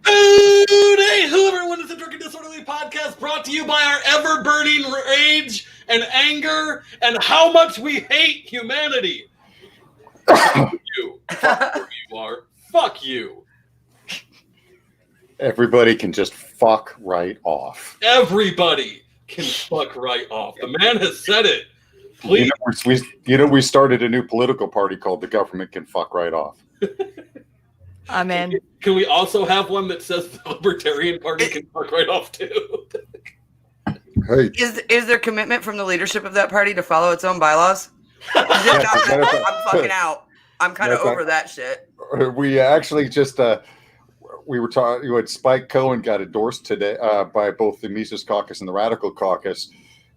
Hey, who everyone is the Drinking Disorderly podcast brought to you by our ever-burning rage and anger and how much we hate humanity. Fuck you. Fuck who you are. Fuck you. Everybody can just fuck right off. Everybody can fuck right off. The man has said it. Please. We started a new political party called The Government Can Fuck Right Off. I'm in. Can we also have one that says the Libertarian Party can fuck right off too? Hey. Is there commitment from the leadership of that party to follow its own bylaws? I'm fucking out. I'm kind of over that shit. We actually just we were talking. What Spike Cohen got endorsed today by both the Mises Caucus and the Radical Caucus.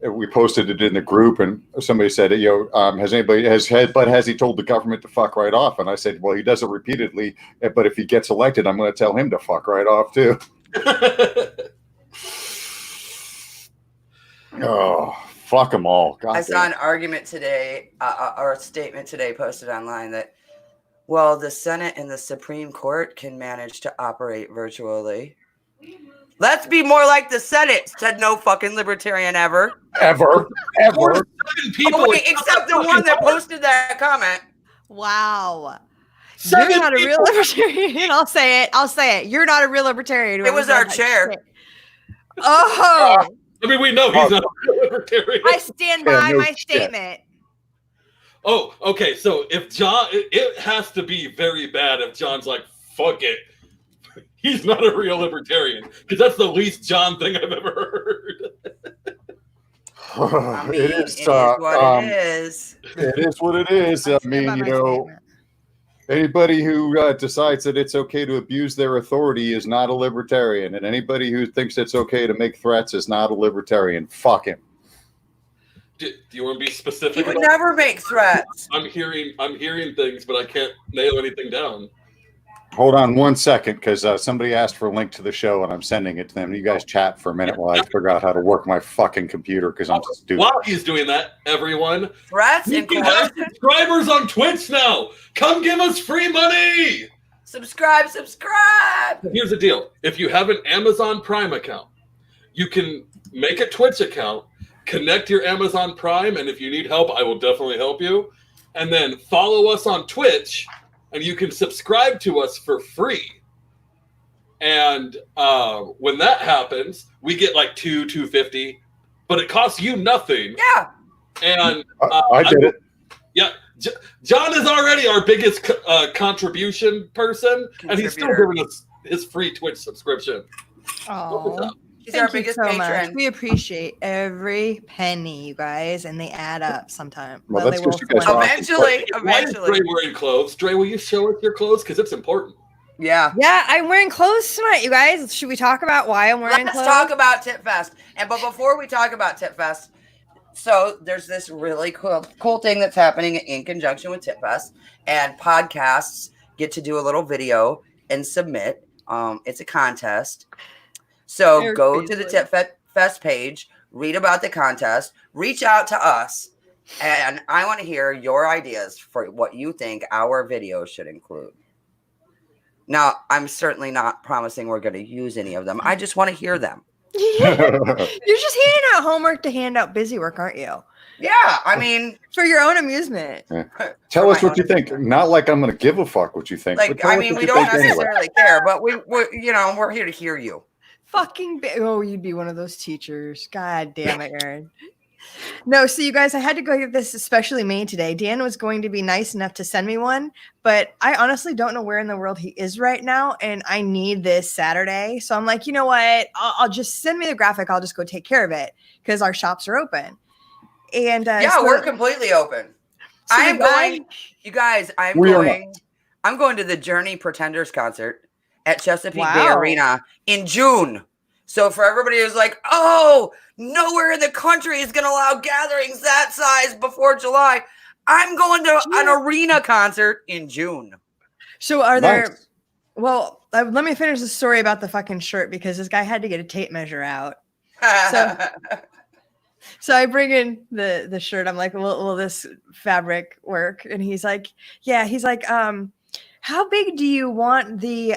We posted it in the group, and somebody said, has he told the government to fuck right off? And I said, well, he does it repeatedly, but if he gets elected, I'm going to tell him to fuck right off too. Oh, fuck them all. God I saw an argument today, or a statement today posted online that, well, the Senate and the Supreme Court can manage to operate virtually. Let's be more like the Senate, said no fucking libertarian ever. Ever. People except the one that posted that comment. Wow. You're not a real libertarian. I'll say it. You're not a real libertarian. It was our chair. Oh. I mean, we know he's not a real libertarian. I stand by my statement. Oh, okay. So if John, it has to be very bad if John's like, fuck it. He's not a real libertarian, because that's the least John thing I've ever heard. It is what it is. It is what it is. I mean, anybody who decides that it's okay to abuse their authority is not a libertarian, and anybody who thinks it's okay to make threats is not a libertarian. Fuck him. Do you want to be specific? He would never make threats. I'm hearing things, but I can't nail anything down. Hold on 1 second, because somebody asked for a link to the show, and I'm sending it to them. You guys chat for a minute while I figure out how to work my fucking computer, because I'm stupid. While he's doing that, everyone, threats we can have subscribers on Twitch now. Come give us free money. Subscribe. Here's the deal: if you have an Amazon Prime account, you can make a Twitch account, connect your Amazon Prime, and if you need help, I will definitely help you. And then follow us on Twitch. And you can subscribe to us for free. And when that happens, we get like $2.50, but it costs you nothing. Yeah. And I did it. Yeah. John is already our biggest contribution person, and he's still giving us his free Twitch subscription. Oh. He's our biggest patron. Much. We appreciate every penny, you guys, and they add up sometimes. Well, let's just eventually. Why is Dre wearing clothes? Dre, will you show us your clothes? Because it's important. Yeah. Yeah, I'm wearing clothes tonight, you guys. Should we talk about why I'm wearing clothes? Let's talk about Tip Fest. But before we talk about Tip Fest, so there's this really cool thing that's happening in conjunction with Tip Fest, and podcasts get to do a little video and submit. It's a contest. So go to the Tip Fest page, read about the contest, reach out to us, and I want to hear your ideas for what you think our videos should include. Now, I'm certainly not promising we're going to use any of them. I just want to hear them. You're just handing out homework to hand out busy work, aren't you? Yeah, I mean, for your own amusement. Yeah. Tell us what you think. Not like I'm going to give a fuck what you think. Like, I mean, we don't necessarily care, but we're here to hear you. You'd be one of those teachers. God damn it, Aaron. No, so you guys, I had to go get this especially made today. Dan was going to be nice enough to send me one, but I honestly don't know where in the world he is right now, and I need this Saturday. So I'm like, you know what? I'll just send me the graphic. I'll just go take care of it because our shops are open. And we're completely open. So I'm going to the Journey Pretenders concert at Chesapeake Bay Arena in June. So for everybody who's like, oh, nowhere in the country is going to allow gatherings that size before July, I'm going to an arena concert in June. So are there, well, let me finish the story about the fucking shirt because this guy had to get a tape measure out. So I bring in the shirt. I'm like, will this fabric work? And he's like, yeah. He's like, how big do you want the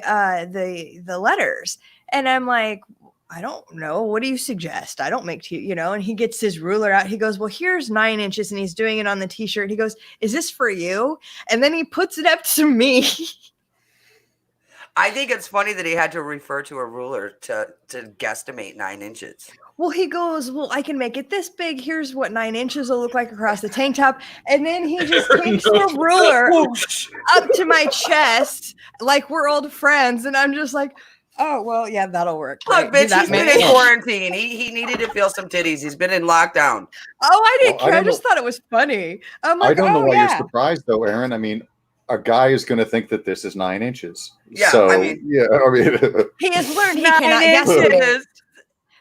letters? And I'm like, I don't know. What do you suggest? I don't make and he gets his ruler out. He goes, well, here's 9 inches, and he's doing it on the t-shirt. He goes, is this for you? And then he puts it up to me. I think it's funny that he had to refer to a ruler to guesstimate 9 inches. Well, he goes, well, I can make it this big. Here's what 9 inches will look like across the tank top. And then he just takes the ruler up to my chest like we're old friends. And I'm just like, oh, well, yeah, that'll work. Look, bitch, he's been in quarantine. He needed to feel some titties. He's been in lockdown. Oh, I didn't care. I just thought it was funny. I'm like, I don't know why you're surprised, though, Aaron. I mean, a guy is going to think that this is 9 inches. Yeah, so, I mean, he has learned he cannot guesstimate.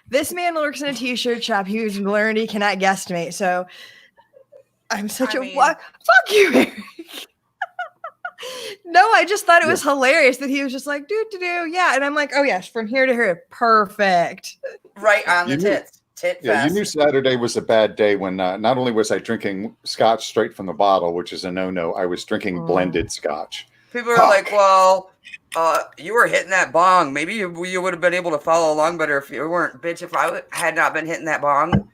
This man works in a t-shirt shop. He's learned he cannot guesstimate. So I'm such fuck you, Eric. No, I just thought it was hilarious that he was just like, do, yeah. And I'm like, oh, yes, from here to here. Perfect. Right on the tits. Yeah, you knew Saturday was a bad day when not only was I drinking scotch straight from the bottle, which is a no-no, I was drinking blended scotch. People are like, well, you were hitting that bong. Maybe you would have been able to follow along better if you weren't. Bitch, if I had not been hitting that bong,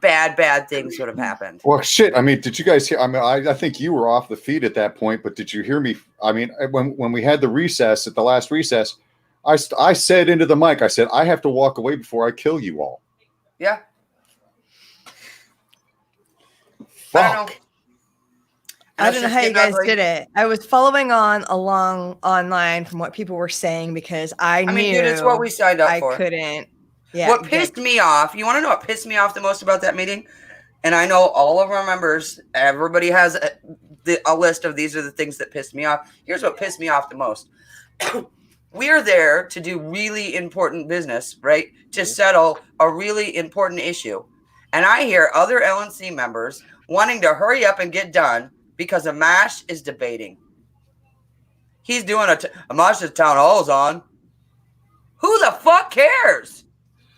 bad things would have happened. Well, shit. I mean, did you guys hear? I mean, I think you were off the feed at that point, but did you hear me? I mean, when we had the recess at the last recess, I said into the mic, I said, I have to walk away before I kill you all. Yeah. Fuck. I don't know how you guys did it. I was following along online from what people were saying because I mean, dude, it's what we signed up for. I couldn't. Yeah. What pissed me off, you want to know what pissed me off the most about that meeting? And I know all of our members, everybody has a list of these are the things that pissed me off. Here's what pissed me off the most. We are there to do really important business, right? To settle a really important issue. And I hear other LNC members wanting to hurry up and get done because Amash is debating. He's doing Amash's town hall's on. Who the fuck cares?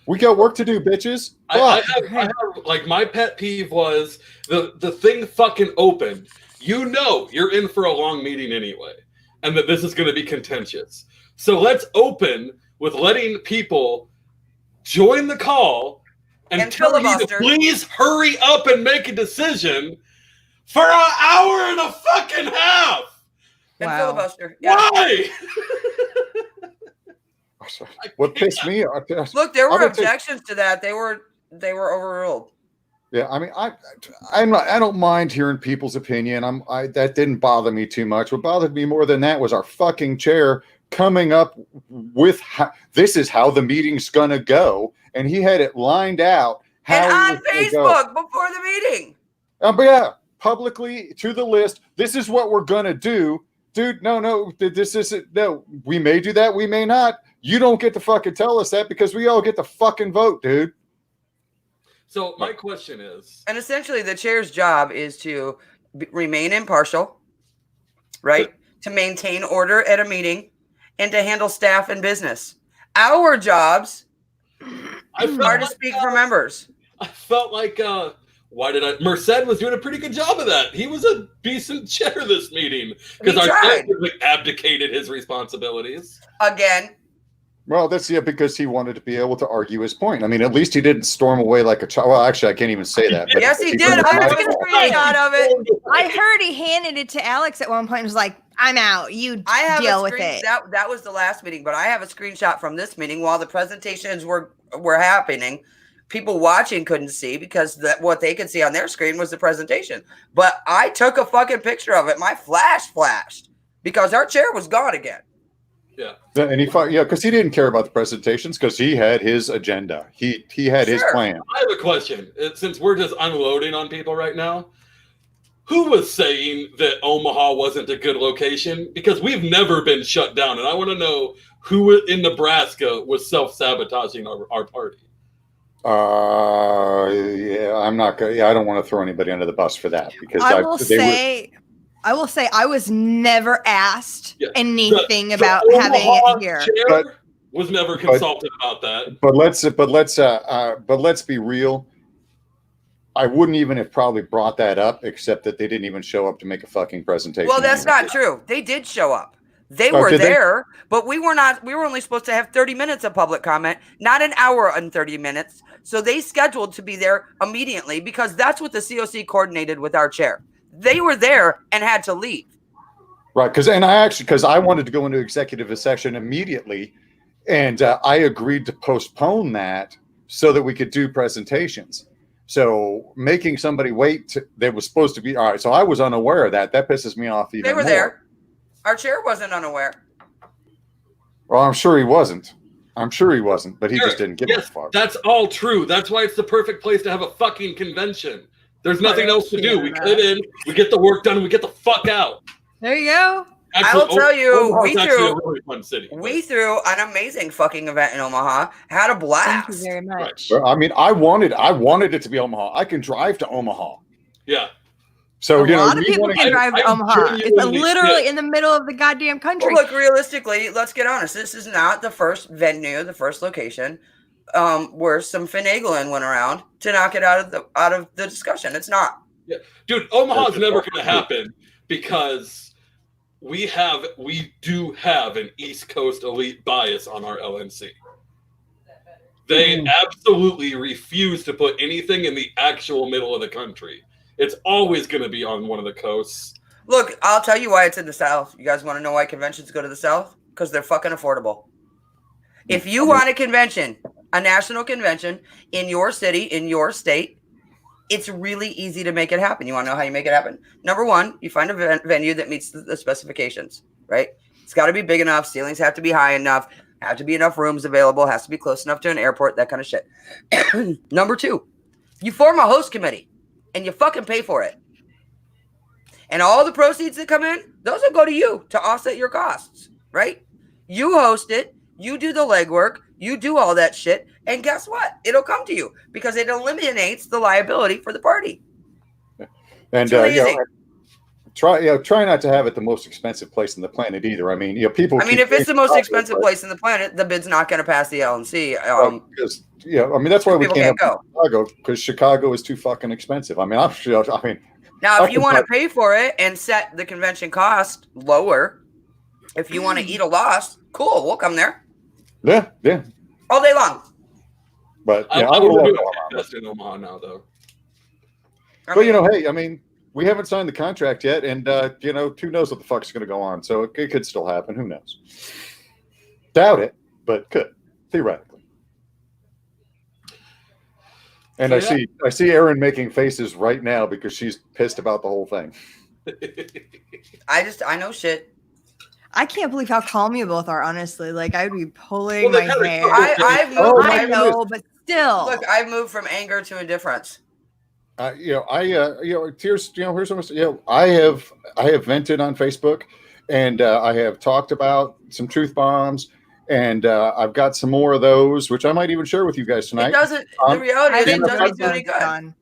We got work to do, bitches. I have like my pet peeve was the thing fucking opened. You know you're in for a long meeting anyway, and that this is going to be contentious. So let's open with letting people join the call and tell you to please hurry up and make a decision for an hour and a fucking half. And filibuster. Yeah. Why? What pissed me off? Look, there were objections to that. They were overruled. Yeah, I mean, I don't mind hearing people's opinion. That didn't bother me too much. What bothered me more than that was our fucking chair coming up with this is how the meeting's gonna go, and he had it lined out. And on Facebook before the meeting. But yeah, publicly to the list. This is what we're gonna do, dude. No, this isn't. No, we may do that. We may not. You don't get to fucking tell us that because we all get to fucking vote, dude. So my question is, and essentially the chair's job is to remain impartial, right? To maintain order at a meeting and to handle staff and business. Our jobs are to speak for members. I felt like, Merced was doing a pretty good job of that. He was a decent chair this meeting because our chair abdicated his responsibilities. Again. Well, because he wanted to be able to argue his point. I mean, at least he didn't storm away like a child. Well, actually, I can't even say that. But yes, he did. I was going to screenshot of it. I heard he handed it to Alex at one point and was like, I'm out. You deal with it. That was the last meeting, but I have a screenshot from this meeting while the presentations were happening. People watching couldn't see because what they could see on their screen was the presentation. But I took a fucking picture of it. My flash flashed because our chair was gone again. Yeah. And because he didn't care about the presentations because he had his agenda. He had his plan. I have a question. Since we're just unloading on people right now, who was saying that Omaha wasn't a good location? Because we've never been shut down, and I want to know who in Nebraska was self-sabotaging our party. I'm not going. Yeah, I don't want to throw anybody under the bus for that because I will say I was never asked anything about having it here. Was never consulted about that. But let's be real. I wouldn't even have probably brought that up, except that they didn't even show up to make a fucking presentation. Well, that's anymore. not true. They did show up. They Oh, were did they? there, but we were not. We were only supposed to have 30 minutes of public comment, not an hour and 30 minutes. So they scheduled to be there immediately because that's what the COC coordinated with our chair. They were there and had to leave. Right, because I wanted to go into executive session immediately, and I agreed to postpone that so that we could do presentations. So making somebody wait, that was supposed to be all right. So I was unaware of that. That pisses me off even more. They were there. Our chair wasn't unaware. Well, I'm sure he wasn't, but he just didn't give a fuck. That's all true. That's why it's the perfect place to have a fucking convention. There's nothing else to do. We get in, we get the work done, and we get the fuck out. There you go. Actually, I will tell you, Omaha's actually a really fun city. We threw an amazing fucking event in Omaha. Had a blast. Thank you very much. Right. I mean, I wanted it to be Omaha. I can drive to Omaha. Yeah. So, a lot of people can drive to Omaha. It's literally in the middle of the goddamn country. Well, look, realistically, let's get honest. This is not the first venue, the first location where some finagling went around to knock it out of the discussion. It's not. Yeah. Dude, Omaha's never going to happen because we do have an East Coast elite bias on our LNC. They absolutely refuse to put anything in the actual middle of the country. It's always going to be on one of the coasts. Look, I'll tell you why it's in the South. You guys want to know why conventions go to the South? Because they're fucking affordable. If you want a convention, a national convention in your city, in your state, it's really easy to make it happen. You want to know how you make it happen? Number one, you find a venue that meets the specifications, right? It's got to be big enough. Ceilings have to be high enough. Have to be enough rooms available. Has to be close enough to an airport, that kind of shit. Number two, you form a host committee and you fucking pay for it. And all the proceeds that come in, those will go to you to offset your costs, right? You host it. You do the legwork. You do all that shit. And guess what? It'll come to you because it eliminates the liability for the party. And really easy. try not to have it the most expensive place on the planet either. I mean, people. I mean, if it's the most expensive place on the planet, the bid's not going to pass the LNC. Because I mean, that's why we can't go Chicago, because Chicago is too fucking expensive. I mean, now if you want to pay for it and set the convention cost lower, if you want to eat a loss, cool, we'll come there. Yeah, all day long. But I would love to invest in Omaha now, though. But hey, I mean, we haven't signed the contract yet, and who knows what the fuck's going to go on? So it could still happen. Who knows? Doubt it, but could theoretically. And I see Erin making faces right now because she's pissed about the whole thing. I know shit. I can't believe how calm you both are, honestly. Like, I would be pulling my hair. I've moved. I know, but still. Look, I've moved from anger to indifference. Here's something. I have vented on Facebook, and I have talked about some truth bombs, and I've got some more of those, which I might even share with you guys tonight. It doesn't. The reality is, it doesn't do any good.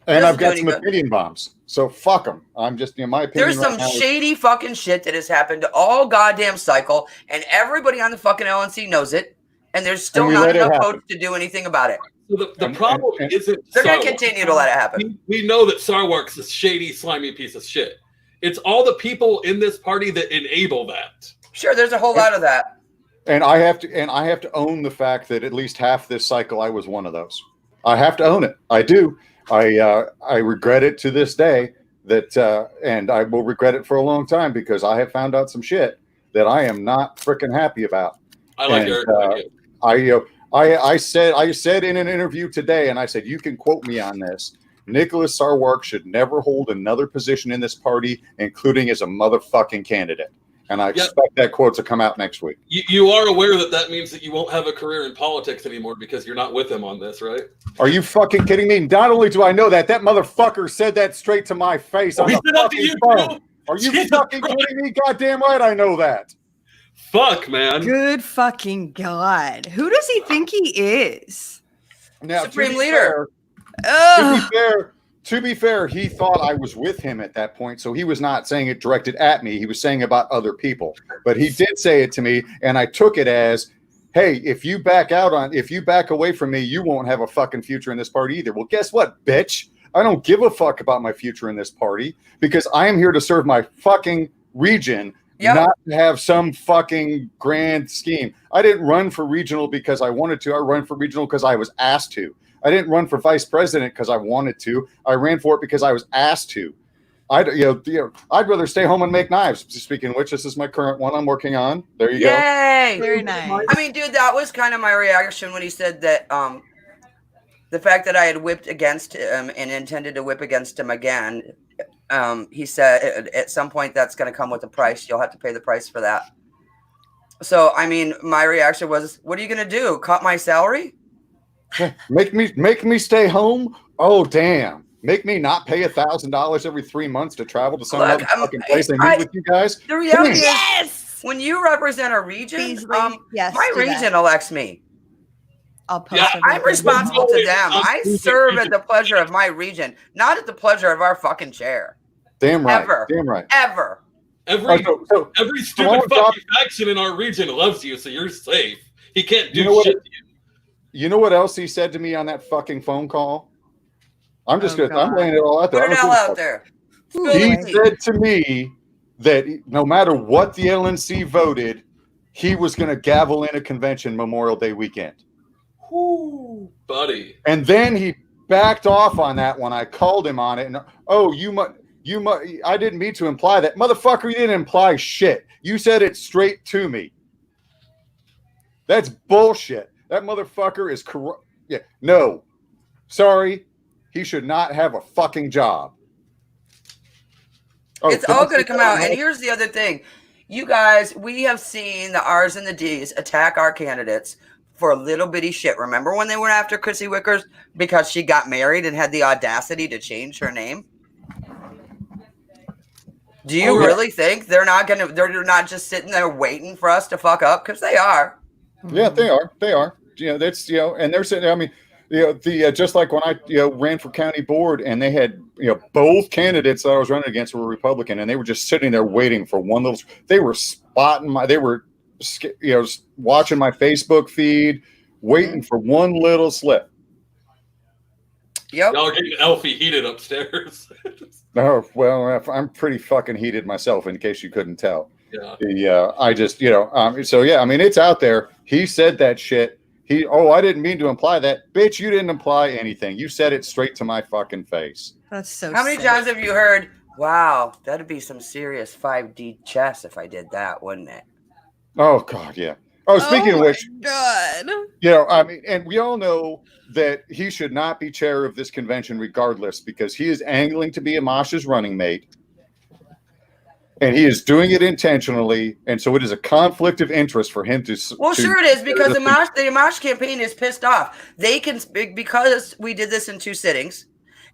And I've got some opinion bombs. So fuck them. I'm just, my opinion. There's some shady fucking shit that has happened all goddamn cycle, and everybody on the fucking LNC knows it, and there's still not enough votes to do anything about it. So the problem isn't they're going to continue to let it happen. We know that Sarwark's a shady, slimy piece of shit. It's all the people in this party that enable that. Sure, there's a whole lot of that. And I have to own the fact that at least half this cycle I was one of those. I have to own it. I do. I regret it to this day and I will regret it for a long time because I have found out some shit that I am not freaking happy about. I like your I said in an interview today, and I said, you can quote me on this. Nicholas Sarwark should never hold another position in this party, including as a motherfucking candidate. And I expect that quote to come out next week. You are aware that means that you won't have a career in politics anymore because you're not with him on this, right? Are you fucking kidding me? Not only do I know that motherfucker said that straight to my face on the fucking phone. Are you fucking kidding me? Goddamn right I know that. Fuck, man. Good fucking God. Who does he think he is? Now, Supreme Leader. To be fair, he thought I was with him at that point, so he was not saying it directed at me. He was saying about other people. But he did say it to me, and I took it as, hey, if you back away from me, you won't have a fucking future in this party either. Well, guess what, bitch? I don't give a fuck about my future in this party because I am here to serve my fucking region, not to have some fucking grand scheme. I didn't run for regional because I wanted to. I ran for regional because I was asked to. I didn't run for vice president because I wanted to. I ran for it because I was asked to. I'd rather stay home and make knives. Speaking of which, this is my current one I'm working on. There you go. Yay! Very nice. I mean, dude, that was kind of my reaction when he said that the fact that I had whipped against him and intended to whip against him again. He said at some point that's going to come with a price. You'll have to pay the price for that. So, I mean, my reaction was, what are you going to do? Cut my salary? Make me stay home? Oh, damn. Make me not pay $1,000 every 3 months to travel to some other fucking place and meet with you guys? The reality is, when you represent a region, my region elects me. I'll post I'm responsible to them. I serve at the pleasure of my region, not at the pleasure of our fucking chair. Damn right. Ever. Damn right. Ever. Every stupid fucking faction in our region loves you, so you're safe. He can't do shit to you. You know what else he said to me on that fucking phone call? I'm laying it all out there. Put it all out there. He said to me that no matter what the LNC voted, he was going to gavel in a convention Memorial Day weekend. Whoo, buddy. And then he backed off on that when I called him on it. And I didn't mean to imply that. Motherfucker, you didn't imply shit. You said it straight to me. That's bullshit. That motherfucker is corrupt. Yeah, no. Sorry. He should not have a fucking job. Oh, it's all going to come out. And here's the other thing. You guys, we have seen the R's and the D's attack our candidates for a little bitty shit. Remember when they went after Chrissy Wickers because she got married and had the audacity to change her name? Do you really think they're not just sitting there waiting for us to fuck up? Because they are. Yeah, they are. They are. That's, and they're sitting there. I mean, just like when I, ran for county board and they had, both candidates that I was running against were Republican and they were just sitting there waiting for one little, they were watching my Facebook feed, waiting for one little slip. Yep. Y'all getting Elfie heated upstairs. Oh, well, I'm pretty fucking heated myself, in case you couldn't tell. Yeah. I just, so yeah, I mean, it's out there. He said that shit. I didn't mean to imply that. Bitch, you didn't imply anything. You said it straight to my fucking face. That's so How many times have you heard, wow, that'd be some serious 5D chess if I did that, wouldn't it? Oh, God, yeah. Oh, speaking of which, God. I mean, and we all know that he should not be chair of this convention regardless because he is angling to be Amash's running mate. And he is doing it intentionally, and so it is a conflict of interest for him to. Well, sure it is, because the Amash campaign is pissed off. They can, because we did this in 2 sittings,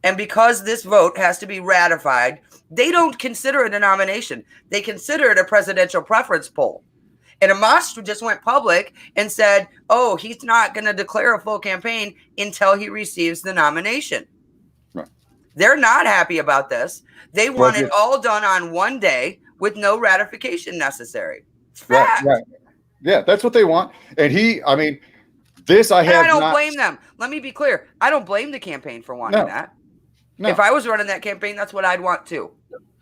and because this vote has to be ratified, they don't consider it a nomination. They consider it a presidential preference poll. And Amash just went public and said, "Oh, he's not going to declare a full campaign until he receives the nomination." Right. They're not happy about this. They want it all done on one day with no ratification necessary. It's fact. Right. Yeah, that's what they want. And I don't blame them. Let me be clear. I don't blame the campaign for wanting that. No. If I was running that campaign, that's what I'd want too.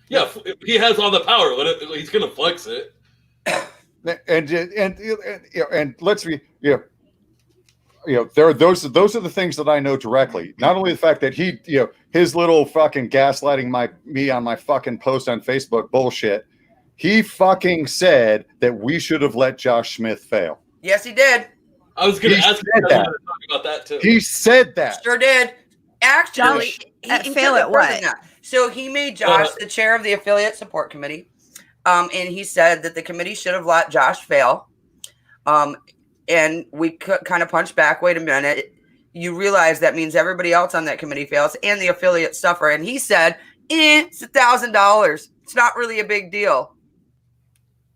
Yeah, he has all the power. He's going to flex it. And let's be, there are those are the things that I know directly. Not only the fact that he, his little fucking gaslighting me on my fucking post on Facebook bullshit. He fucking said that we should have let Josh Smith fail. Yes, he did. I was going to ask you talk about that too. He said that. Sure did. Actually, he fail at what? So he made Josh the chair of the affiliate support committee. And he said that the committee should have let Josh fail. And we could kind of punch back. Wait a minute. You realize that means everybody else on that committee fails and the affiliates suffer. And he said, it's $1,000. It's not really a big deal.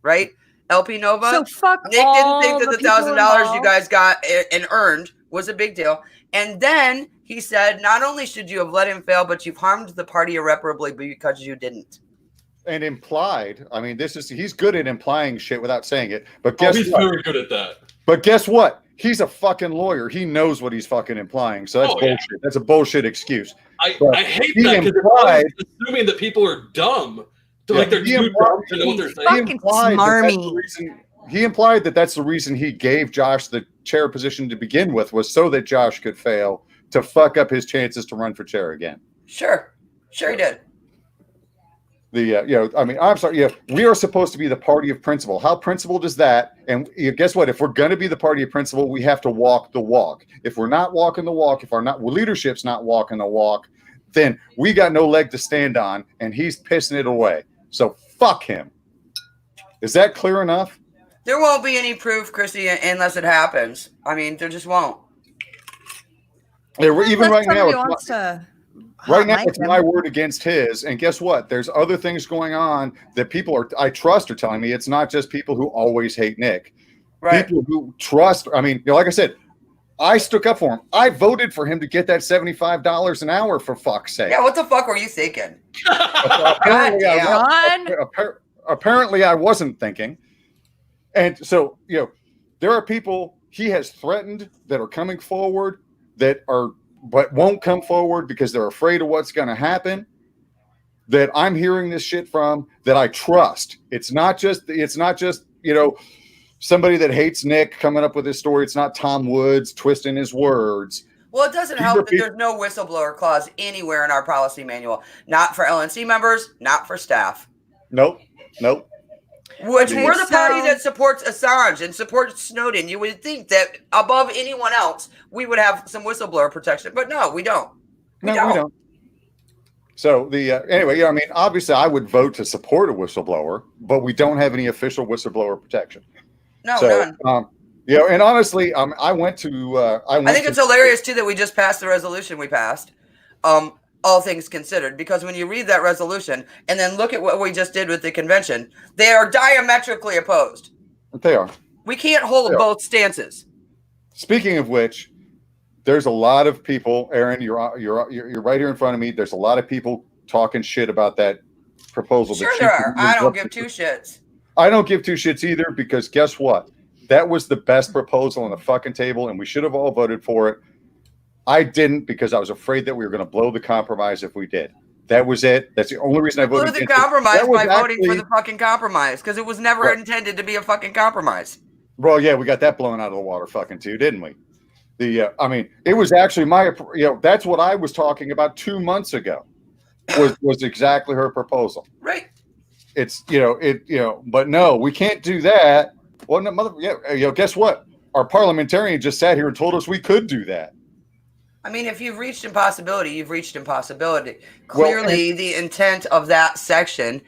Right? LP Nova. So fuck Nick didn't think that the $1,000 you guys got and earned was a big deal. And then he said, not only should you have let him fail, but you've harmed the party irreparably because you didn't. And implied, I mean, he's good at implying shit without saying it. But guess he's what? very good at that. But guess what? he's a fucking lawyer. He knows what he's fucking implying. So that's Oh, yeah. bullshit. That's a bullshit excuse. I hate he that because implied- it's assuming that people are dumb. Like they're he too implied- dumb to know what they're saying. Fucking He implied that that's the reason he gave Josh the chair position to begin with, was so that Josh could fail to fuck up his chances to run for chair again. Sure he did. I'm sorry. We are supposed to be the party of principle. How principled is that? And guess what? If we're going to be the party of principle, we have to walk the walk. If we're not walking the walk, if our leadership's not walking the walk, then we got no leg to stand on, and he's pissing it away. So fuck him. Is that clear enough? There won't be any proof, Chrissy, unless it happens. I mean, there just won't. Even right now, Right it's my word against his. And guess what? There's other things going on that people I trust are telling me. It's not just people who always hate Nick. Right. People who trust. I mean, like I said, I stuck up for him. I voted for him to get that $75 an hour, for fuck's sake. Yeah, what the fuck were you thinking? Apparently, I wasn't thinking. And so, there are people he has threatened that are coming forward but won't come forward because they're afraid of what's going to happen, that I'm hearing this shit from, that I trust. It's not just somebody that hates Nick coming up with this story. It's not Tom Woods twisting his words. Well, it doesn't help that there's no whistleblower clause anywhere in our policy manual. Not for LNC members, not for staff. Nope. We're the party that supports Assange and supports Snowden. You would think that above anyone else, we would have some whistleblower protection, but no, we don't. We don't. So anyway, obviously I would vote to support a whistleblower, but we don't have any official whistleblower protection. No, none. And honestly, I think it's hilarious too that we just passed the resolution we passed. All things considered, because when you read that resolution and then look at what we just did with the convention, they are diametrically opposed. They are. We can't hold both stances. Speaking of which, there's a lot of people, Aaron, you're right here in front of me. There's a lot of people talking shit about that proposal. Sure there are. I don't give two shits. I don't give two shits either, because guess what? That was the best proposal on the fucking table, and we should have all voted for it. I didn't, because I was afraid that we were going to blow the compromise if we did. That was it. That's the only reason I voted against it. Blew the compromise by voting for the fucking compromise, because it was never intended to be a fucking compromise. Well, yeah, we got that blown out of the water fucking too, didn't we? It was actually that's what I was talking about 2 months ago. Was exactly her proposal. Right. It's but no, we can't do that. Well, no, guess what? Our parliamentarian just sat here and told us we could do that. I mean, if you've reached impossibility, you've reached impossibility. Clearly, the intent of that section,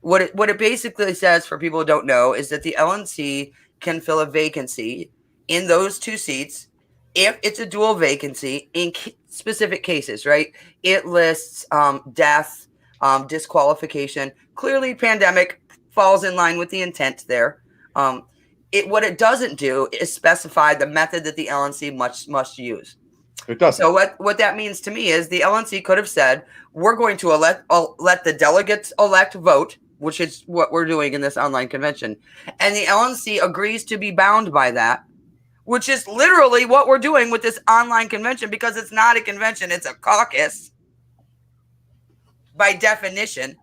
what it basically says for people who don't know, is that the LNC can fill a vacancy in those two seats if it's a dual vacancy in specific cases, right? It lists death, disqualification. Clearly, pandemic falls in line with the intent there. What it doesn't do is specify the method that the LNC must use. It doesn't. So what that means to me is the LNC could have said, we're going to let the delegates elect vote, which is what we're doing in this online convention. And the LNC agrees to be bound by that, which is literally what we're doing with this online convention, because it's not a convention, it's a caucus by definition.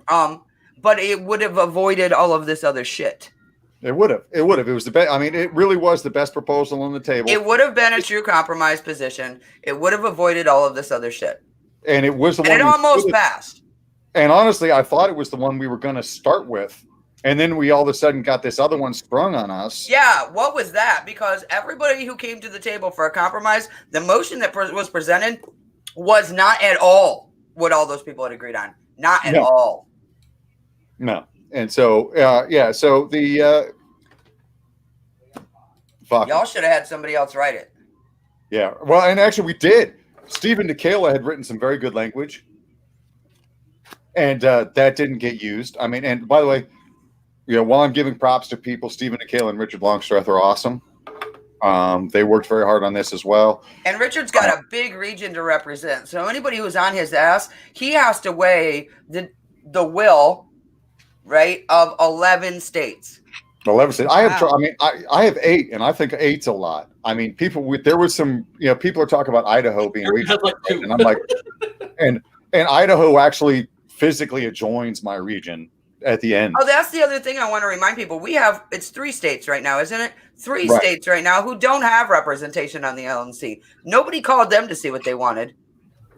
But it would have avoided all of this other shit. It would have. It was the best. I mean, it really was the best proposal on the table. It would have been a true compromise position. It would have avoided all of this other shit. And it was the one. And it almost passed. And honestly, I thought it was the one we were going to start with. And then we all of a sudden got this other one sprung on us. Yeah, what was that? Because everybody who came to the table for a compromise, the motion that was presented was not at all what all those people had agreed on. Not at all. No. And so, so the y'all should have had somebody else write it. Yeah. Well, and actually we did. Stephen DeCala had written some very good language. And that didn't get used. I mean, and by the way, while I'm giving props to people, Stephen DeCala and Richard Longstreth are awesome. They worked very hard on this as well. And Richard's got a big region to represent. So anybody who's on his ass, he has to weigh the will, right, of 11 states. 11 states. I have. Wow. I mean, I have 8, and I think 8's a lot. I mean, there was some. People are talking about Idaho being Aaron has regional, like 2. and I'm like, and Idaho actually physically adjoins my region at the end. Oh, that's the other thing I want to remind people. It's 3 states right now, isn't it? 3 Right. states right now who don't have representation on the LNC. Nobody called them to see what they wanted.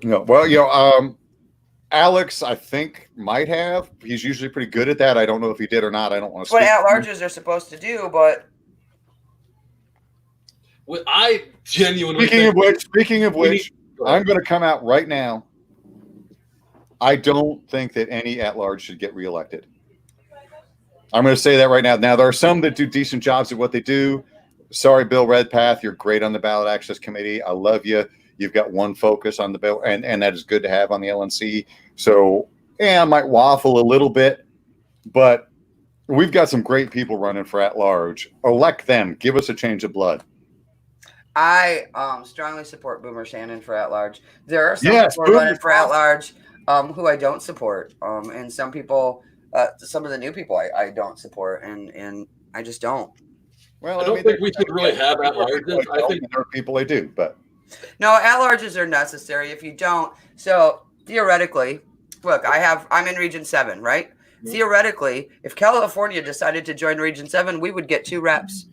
Well, Alex, I think might have. He's usually pretty good at that. I don't know if he did or not. I don't want to. What at-larges are supposed to do, but Well, I genuinely Speaking of which, I'm going to come out right now. I don't think that any at-large should get reelected. I'm going to say that right now. Now, there are some that do decent jobs at what they do. Sorry, Bill Redpath, you're great on the Ballot Access Committee. I love you. You've got one focus on the bill, and that is good to have on the LNC. So, I might waffle a little bit, but we've got some great people running for at-large. Elect them. Give us a change of blood. I strongly support Boomer Shannon for at-large. There are some Yes, people running for at-large who I don't support, and some people, some of the new people I don't support, and I just don't. Well, I don't think we should really have at-larges. I think there are people I do, but No, at-larges are necessary. If you don't, so theoretically, look, I'm in Region 7, right? Mm-hmm. Theoretically, if California decided to join Region 7, we would get 2 reps.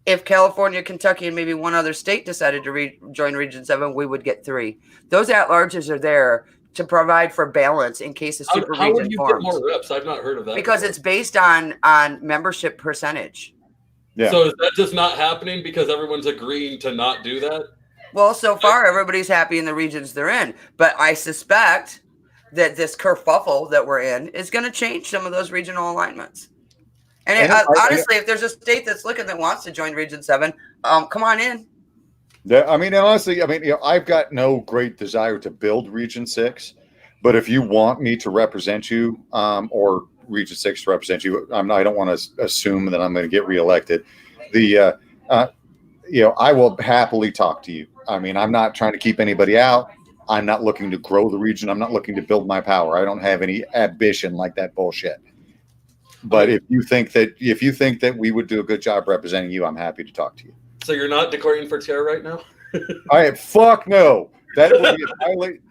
If California, Kentucky, and maybe one other state decided to join Region 7, we would get 3. Those at-larges are there to provide for balance in case a super how region would you forms. get more reps? I've not heard of that. Because before. it's based on membership percentage. yeah. So is that just not happening because everyone's agreeing to not do that? Well, so far, everybody's happy in the regions they're in. But I suspect that this kerfuffle that we're in is going to change some of those regional alignments. And honestly, if there's a state that's looking that wants to join Region 7, come on in. Yeah, I mean, honestly, I've got no great desire to build Region 6, but if you want me to represent you, or Region 6 to represent you, I don't want to assume that I'm going to get reelected. I will happily talk to you. I mean, I'm not trying to keep anybody out. I'm not looking to grow the region. I'm not looking to build my power. I don't have any ambition like that bullshit. But if you think that we would do a good job representing you, I'm happy to talk to you. So you're not declaring for chair right now? Fuck no. That would be a violation.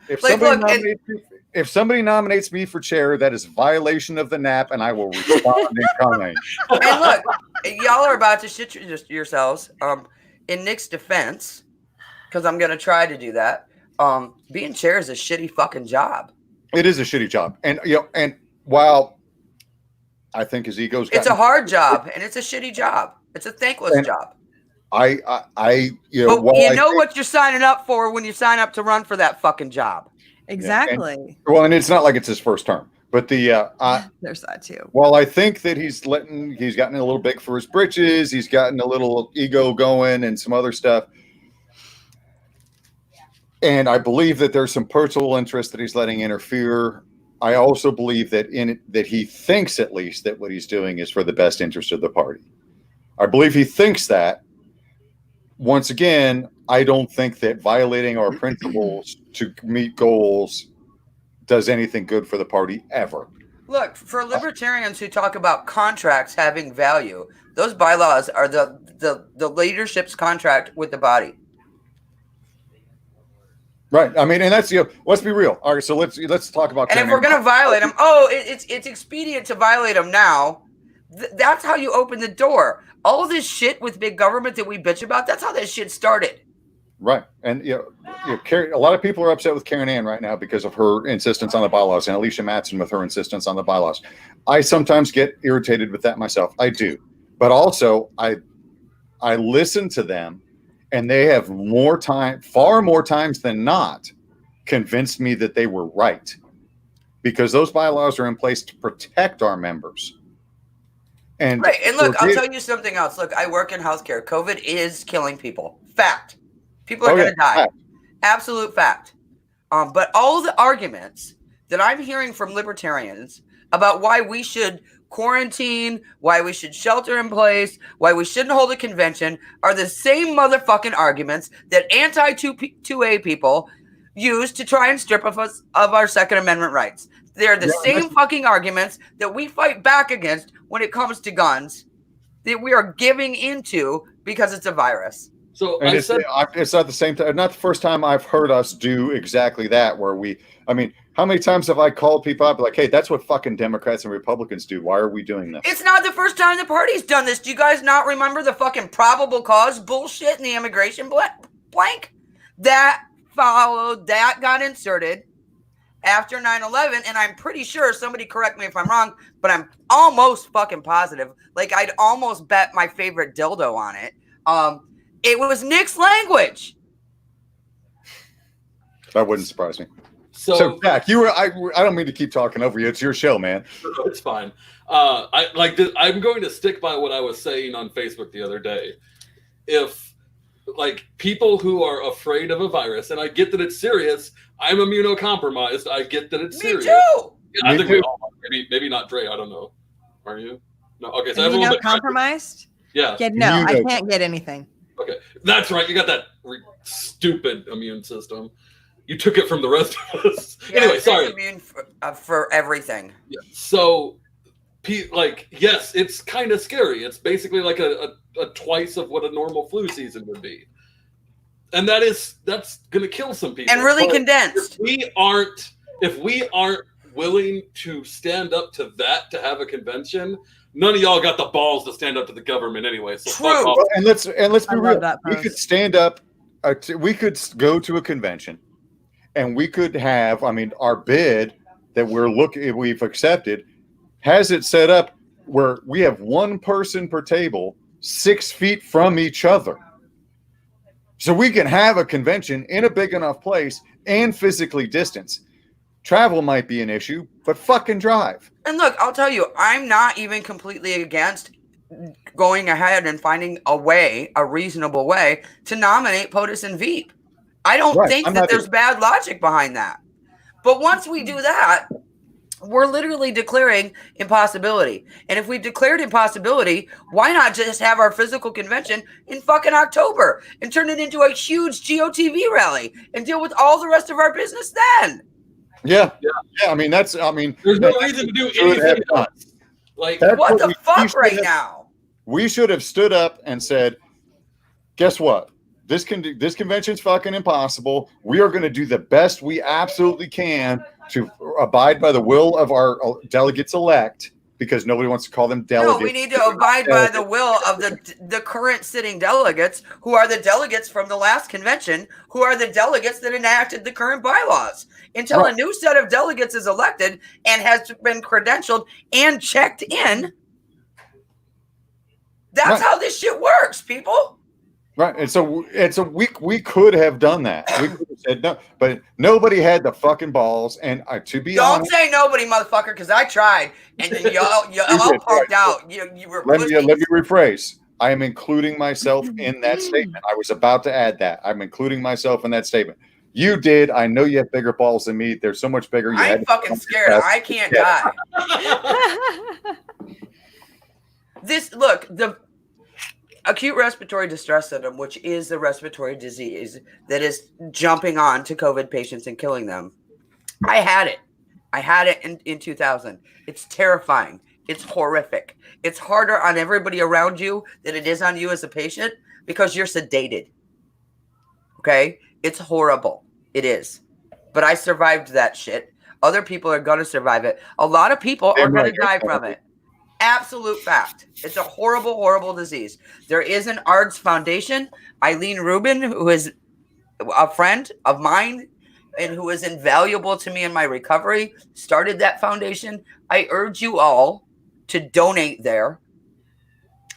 If somebody nominates me for chair, that is violation of the NAP, and I will respond in kind. And look, y'all are about to shit yourselves. In Nick's defense, because I'm going to try to do that, being chair is a shitty fucking job. It is a shitty job. And while I think his ego's it's a hard job, and it's a shitty job. It's a thankless job. What you're signing up for when you sign up to run for that fucking job. Exactly. And it's not like it's his first term, but there's that too. Well, I think that he's gotten a little big for his britches. He's gotten a little ego going and some other stuff. And I believe that there's some personal interest that he's letting interfere. I also believe that that he thinks at least that what he's doing is for the best interest of the party. I believe he thinks that. Once again, I don't think that violating our principles to meet goals does anything good for the party ever. Look, for libertarians who talk about contracts having value, those bylaws are the leadership's contract with the body. Right. I mean, and that's let's be real. All right, so let's talk about. And if we're going to violate them, it's expedient to violate them now. That's how you open the door. All this shit with big government that we bitch about, that's how that shit started. Right. And a lot of people are upset with Karen Ann right now because of her insistence on the bylaws, and Alicia Mattson with her insistence on the bylaws. I sometimes get irritated with that myself. I do. But also I listen to them, and they have far more times than not, convinced me that they were right, because those bylaws are in place to protect our members. And right. And look, I'll tell you something else. Look, I work in healthcare. COVID is killing people. Fact. People are going to die. Fact. Absolute fact. But all the arguments that I'm hearing from libertarians about why we should quarantine, why we should shelter in place, why we shouldn't hold a convention are the same motherfucking arguments that anti-2A people use to try and strip us of our Second Amendment rights. They're the same fucking arguments that we fight back against when it comes to guns. that we are giving into because it's a virus. So And it's not the same time, not the first time I've heard us do exactly that, where how many times have I called people up like, hey, that's what fucking Democrats and Republicans do. Why are we doing this? It's not the first time the party's done this. Do you guys not remember the fucking probable cause bullshit in the immigration blank? That got inserted after 9/11, and I'm pretty sure, somebody correct me if I'm wrong, but I'm almost fucking positive. Like, I'd almost bet my favorite dildo on it. It was Nick's language. That wouldn't surprise me. So Jack, I don't mean to keep talking over you. It's your show, man. It's fine. I'm going to stick by what I was saying on Facebook the other day. If people who are afraid of a virus, and I get that it's serious, I'm immunocompromised. I get that it's serious. Me too. Yeah, I think we all are. Maybe not Dre. I don't know. Are you? No. Okay. So everyone Immunocompromised? Yeah. No, I can't get anything. Okay, that's right. You got that stupid immune system. You took it from the rest of us. Yeah, anyway, sorry. Immune for everything. Yeah. So, yes, it's kind of scary. It's basically like a twice of what a normal flu season would be, and that's going to kill some people. And really condensed. If we aren't willing to stand up to that to have a convention, none of y'all got the balls to stand up to the government anyway. So fuck off. And let's be real. We could stand up. We could go to a convention, and we could have. Our bid that we've accepted has it set up where we have one person per table, 6 feet from each other, so we can have a convention in a big enough place and physically distance. Travel might be an issue, but fucking drive. And look, I'll tell you, I'm not even completely against going ahead and finding a reasonable way to nominate POTUS and Veep. I don't think that there's bad logic behind that. But once we do that, we're literally declaring impossibility. And if we declared impossibility, why not just have our physical convention in fucking October and turn it into a huge GOTV rally and deal with all the rest of our business then? Yeah. There's no reason to do anything else. What the fuck right now? We should have stood up and said, guess what? This convention's fucking impossible. We are going to do the best we absolutely can to abide by the will of our delegates elect, because nobody wants to call them delegates. No, we need to abide by the will of the current sitting delegates, who are the delegates from the last convention, who are the delegates that enacted the current bylaws. Until a new set of delegates is elected and has been credentialed and checked in, that's how this shit works, people. Right, and so we could have done that. We could have said no, but nobody had the fucking balls. And to be honest, don't say nobody, motherfucker, because I tried, and then y'all punked out. You were. Let me rephrase. I am including myself in that statement. I was about to add that. I'm including myself in that statement. You did. I know you have bigger balls than me. They're so much bigger. I'm fucking scared. I can't die. The acute respiratory distress syndrome, which is a respiratory disease that is jumping on to COVID patients and killing them. I had it in 2000. It's terrifying. It's horrific. It's harder on everybody around you than it is on you as a patient because you're sedated. Okay? It's horrible. It is. But I survived that shit. Other people are going to survive it. A lot of people are going to die from it. Absolute fact. It's a horrible, horrible disease. There is an ARDS Foundation. Eileen Rubin, who is a friend of mine and who is invaluable to me in my recovery, started that foundation. I urge you all to donate there.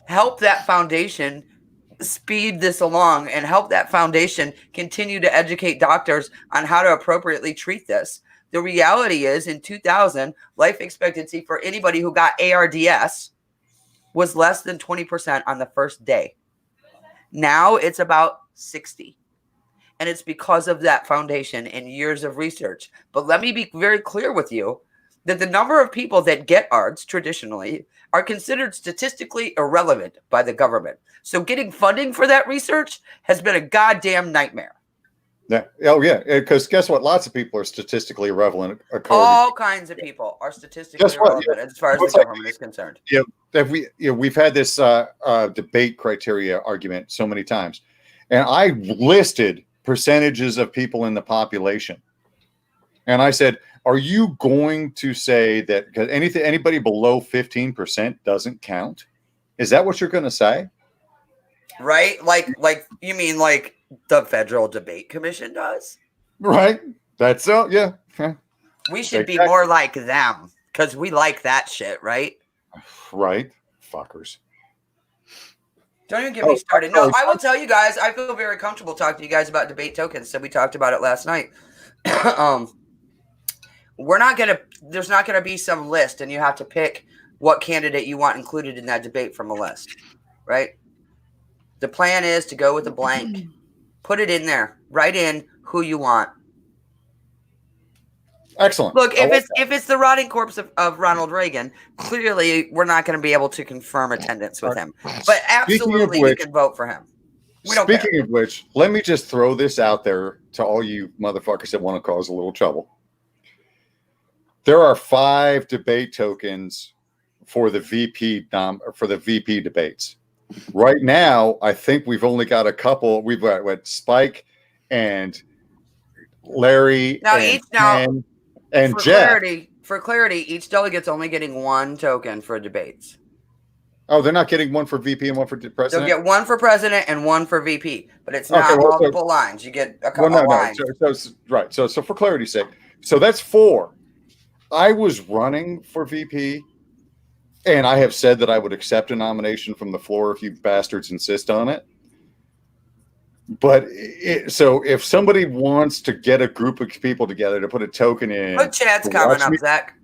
Help that foundation speed this along and help that foundation continue to educate doctors on how to appropriately treat this. The reality is, in 2000, life expectancy for anybody who got ARDS was less than 20% on the first day. Now it's about 60. And it's because of that foundation and years of research. But let me be very clear with you that the number of people that get ARDS traditionally are considered statistically irrelevant by the government. So getting funding for that research has been a goddamn nightmare. Yeah. Oh, yeah. Because guess what? Lots of people are statistically irrelevant. All kinds of people are statistically Guess what? irrelevant as far as What's the like- government is concerned. We've had this debate criteria argument so many times, and I listed percentages of people in the population, and I said, "Are you going to say that because anybody below 15% doesn't count? Is that what you're going to say?" Right? Like you mean like the Federal Debate Commission does? Right. That's so. Yeah. We should be Exactly. more like them because we like that shit, right? Right. Fuckers. Don't even get me started. No, I will tell you guys, I feel very comfortable talking to you guys about debate tokens. So we talked about it last night. There's not gonna be some list and you have to pick what candidate you want included in that debate from a list, right? The plan is to go with a blank, put it in there, write in who you want. Excellent. Look, if it's the rotting corpse of Ronald Reagan, clearly we're not going to be able to confirm attendance with him. But absolutely, we can vote for him. Speaking of which, let me just throw this out there to all you motherfuckers that want to cause a little trouble. There are 5 debate tokens for the VP debates. Right now, I think we've only got a couple. We've got Spike and Larry and Jeff. For clarity, each delegate's only getting 1 token for debates. Oh, they're not getting one for VP and one for president? They'll get 1 for president and 1 for VP, but it's not multiple lines. You get a couple lines. Right. So for clarity's sake, so that's 4. I was running for VP, and I have said that I would accept a nomination from the floor if you bastards insist on it. But so if somebody wants to get a group of people together to put a token in, put Chad's comment up, Zach,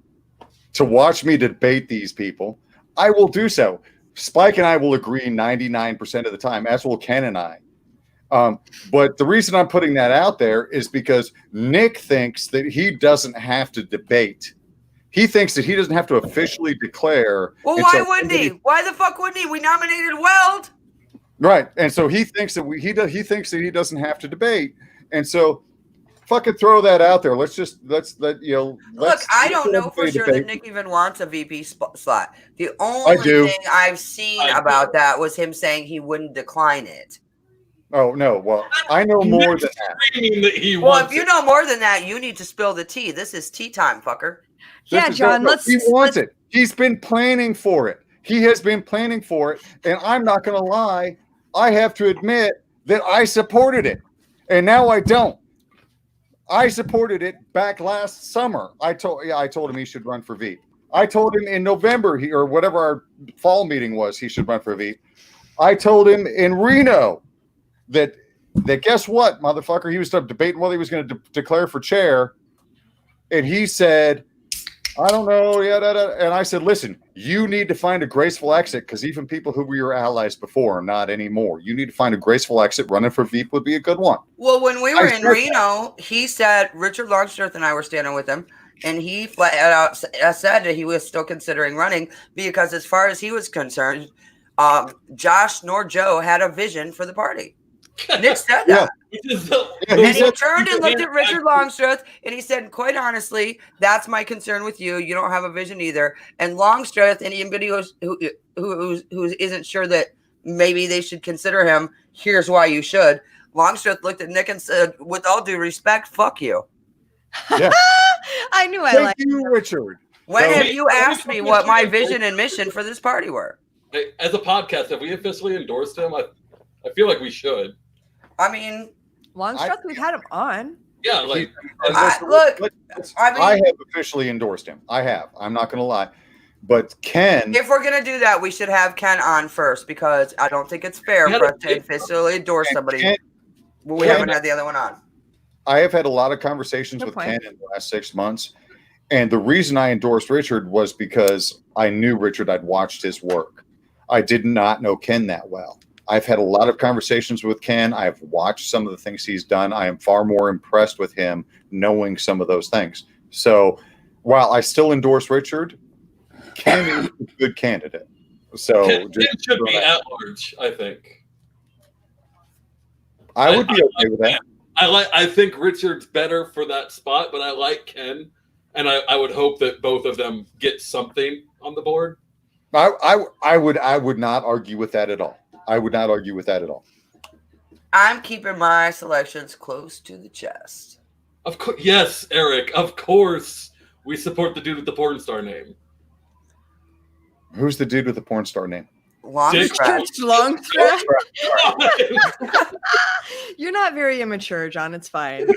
to watch me debate these people, I will do so. Spike and I will agree 99% of the time, as will Ken and I. But the reason I'm putting that out there is because Nick thinks that he doesn't have to debate. He thinks that he doesn't have to officially declare. Well, why wouldn't he? Why the fuck wouldn't he? We nominated Weld. Right, and so he thinks that he thinks that he doesn't have to debate, and so fucking throw that out there. Let's let you know. Look, I don't know for sure that Nick even wants a VP slot. The only thing I've seen about that was him saying he wouldn't decline it. Oh no! Well, I know more than that. If you know more than that, you need to spill the tea. This is tea time, fucker. Yeah, John. He wants it. He's been planning for it. He has been planning for it, and I'm not going to lie. I have to admit that I supported it, and now I don't. I supported it back last summer. I told him he should run for VP. I told him in November or whatever our fall meeting was, he should run for VP. I told him in Reno that guess what, motherfucker? He was debating whether he was going to declare for chair, and he said, I don't know. And I said, listen, you need to find a graceful exit because even people who were your allies before are not anymore. You need to find a graceful exit. Running for VP would be a good one. Well, when we were in Reno, he said Richard Longstreth and I were standing with him, and he flat out said that he was still considering running because as far as he was concerned, Josh nor Joe had a vision for the party. Nick said that. And he turned and looked at Richard Longstreth and he said, quite honestly, that's my concern with you. You don't have a vision either. And Longstreth, anybody who isn't sure that maybe they should consider him, here's why you should. Longstreth looked at Nick and said, with all due respect, fuck you. Yeah. I knew I liked you, Richard. When have you asked me what my vision and mission for this party were? As a podcast, have we officially endorsed him? I feel like we should. I mean, Longstreth, we've had him on. Yeah, like I have officially endorsed him. I have. I'm not going to lie. But Ken, if we're going to do that, we should have Ken on first because I don't think it's fair for us to officially endorse somebody when we haven't had the other one on. I have had a lot of conversations with Ken in the last 6 months. And the reason I endorsed Richard was because I knew Richard. I'd watched his work. I did not know Ken that well. I've had a lot of conversations with Ken. I've watched some of the things he's done. I am far more impressed with him knowing some of those things. So while I still endorse Richard, Ken is a good candidate. So Ken should be at large, I think. I would be okay with that. I think Richard's better for that spot, but I like Ken, and I would hope that both of them get something on the board. I would not argue with that at all. I would not argue with that at all. I'm keeping my selections close to the chest. Of course, yes, Eric. Of course, we support the dude with the porn star name. Who's the dude with the porn star name? Longstrap. You're not very immature, John. It's fine.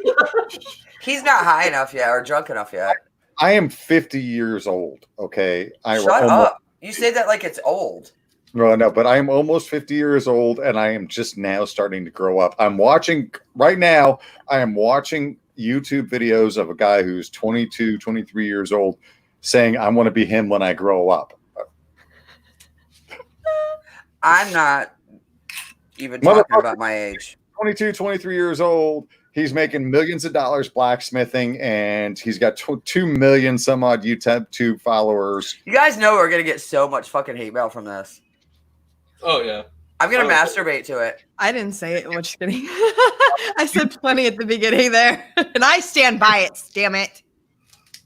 He's not high enough yet or drunk enough yet. I am 50 years old. Okay, Shut up. You say that like it's old. No, but I am almost 50 years old, and I am just now starting to grow up. I am watching YouTube videos of a guy who's 22, 23 years old saying, I want to be him when I grow up. I'm not even talking about my age. 22, 23 years old. He's making millions of dollars blacksmithing, and he's got 2 million some odd YouTube followers. You guys know we're going to get so much fucking hate mail from this. Oh, yeah. I'm going to masturbate to it. I didn't say it. I'm just kidding. I said plenty at the beginning there, and I stand by it. Damn it.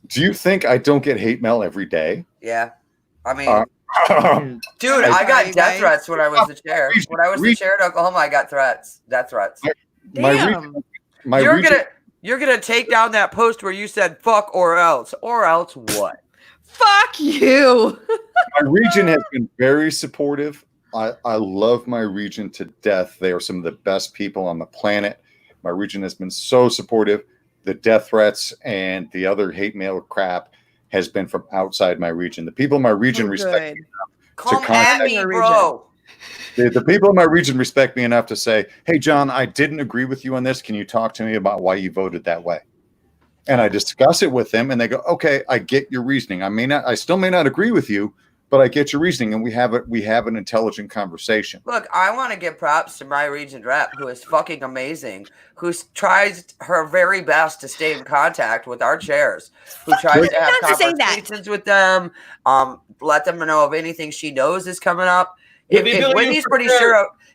Do you think I don't get hate mail every day? Yeah. I mean, dude, I got death threats when I was the chair. When I was the chair in Oklahoma, I got threats. Death threats. Damn. You're gonna take down that post where you said "fuck" or else what? Fuck you. My region has been very supportive. I love my region to death. They are some of the best people on the planet. My region has been so supportive. The death threats and the other hate mail crap has been from outside my region. The people in my region respect me enough to contact me, bro. The people in my region respect me enough to say, hey, John, I didn't agree with you on this. Can you talk to me about why you voted that way? And I discuss it with them, and they go, okay, I get your reasoning. I still may not agree with you, but I get your reasoning, and we have an intelligent conversation. Look, I want to give props to my region rep, who is fucking amazing, who tries her very best to stay in contact with our chairs, who tries to have conversations with them, let them know of anything she knows is coming up. If Whitney's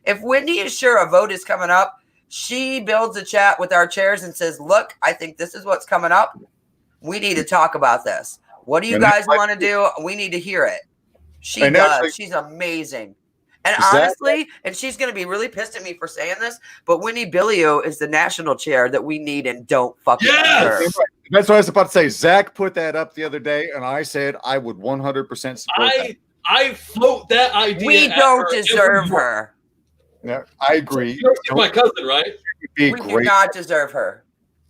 if Whitney is sure a vote is coming up, she builds a chat with our chairs and says, look, I think this is what's coming up. We need to talk about this. What do you guys want to do? We need to hear it. She does. She's amazing. And honestly, and she's going to be really pissed at me for saying this, but Whitney Billio is the national chair that we need and don't fucking her. That's what I was about to say. Zach put that up the other day, and I said I would 100% support that. I float that idea. We don't deserve her. Yeah, I agree. She's my cousin, right? We do not deserve her.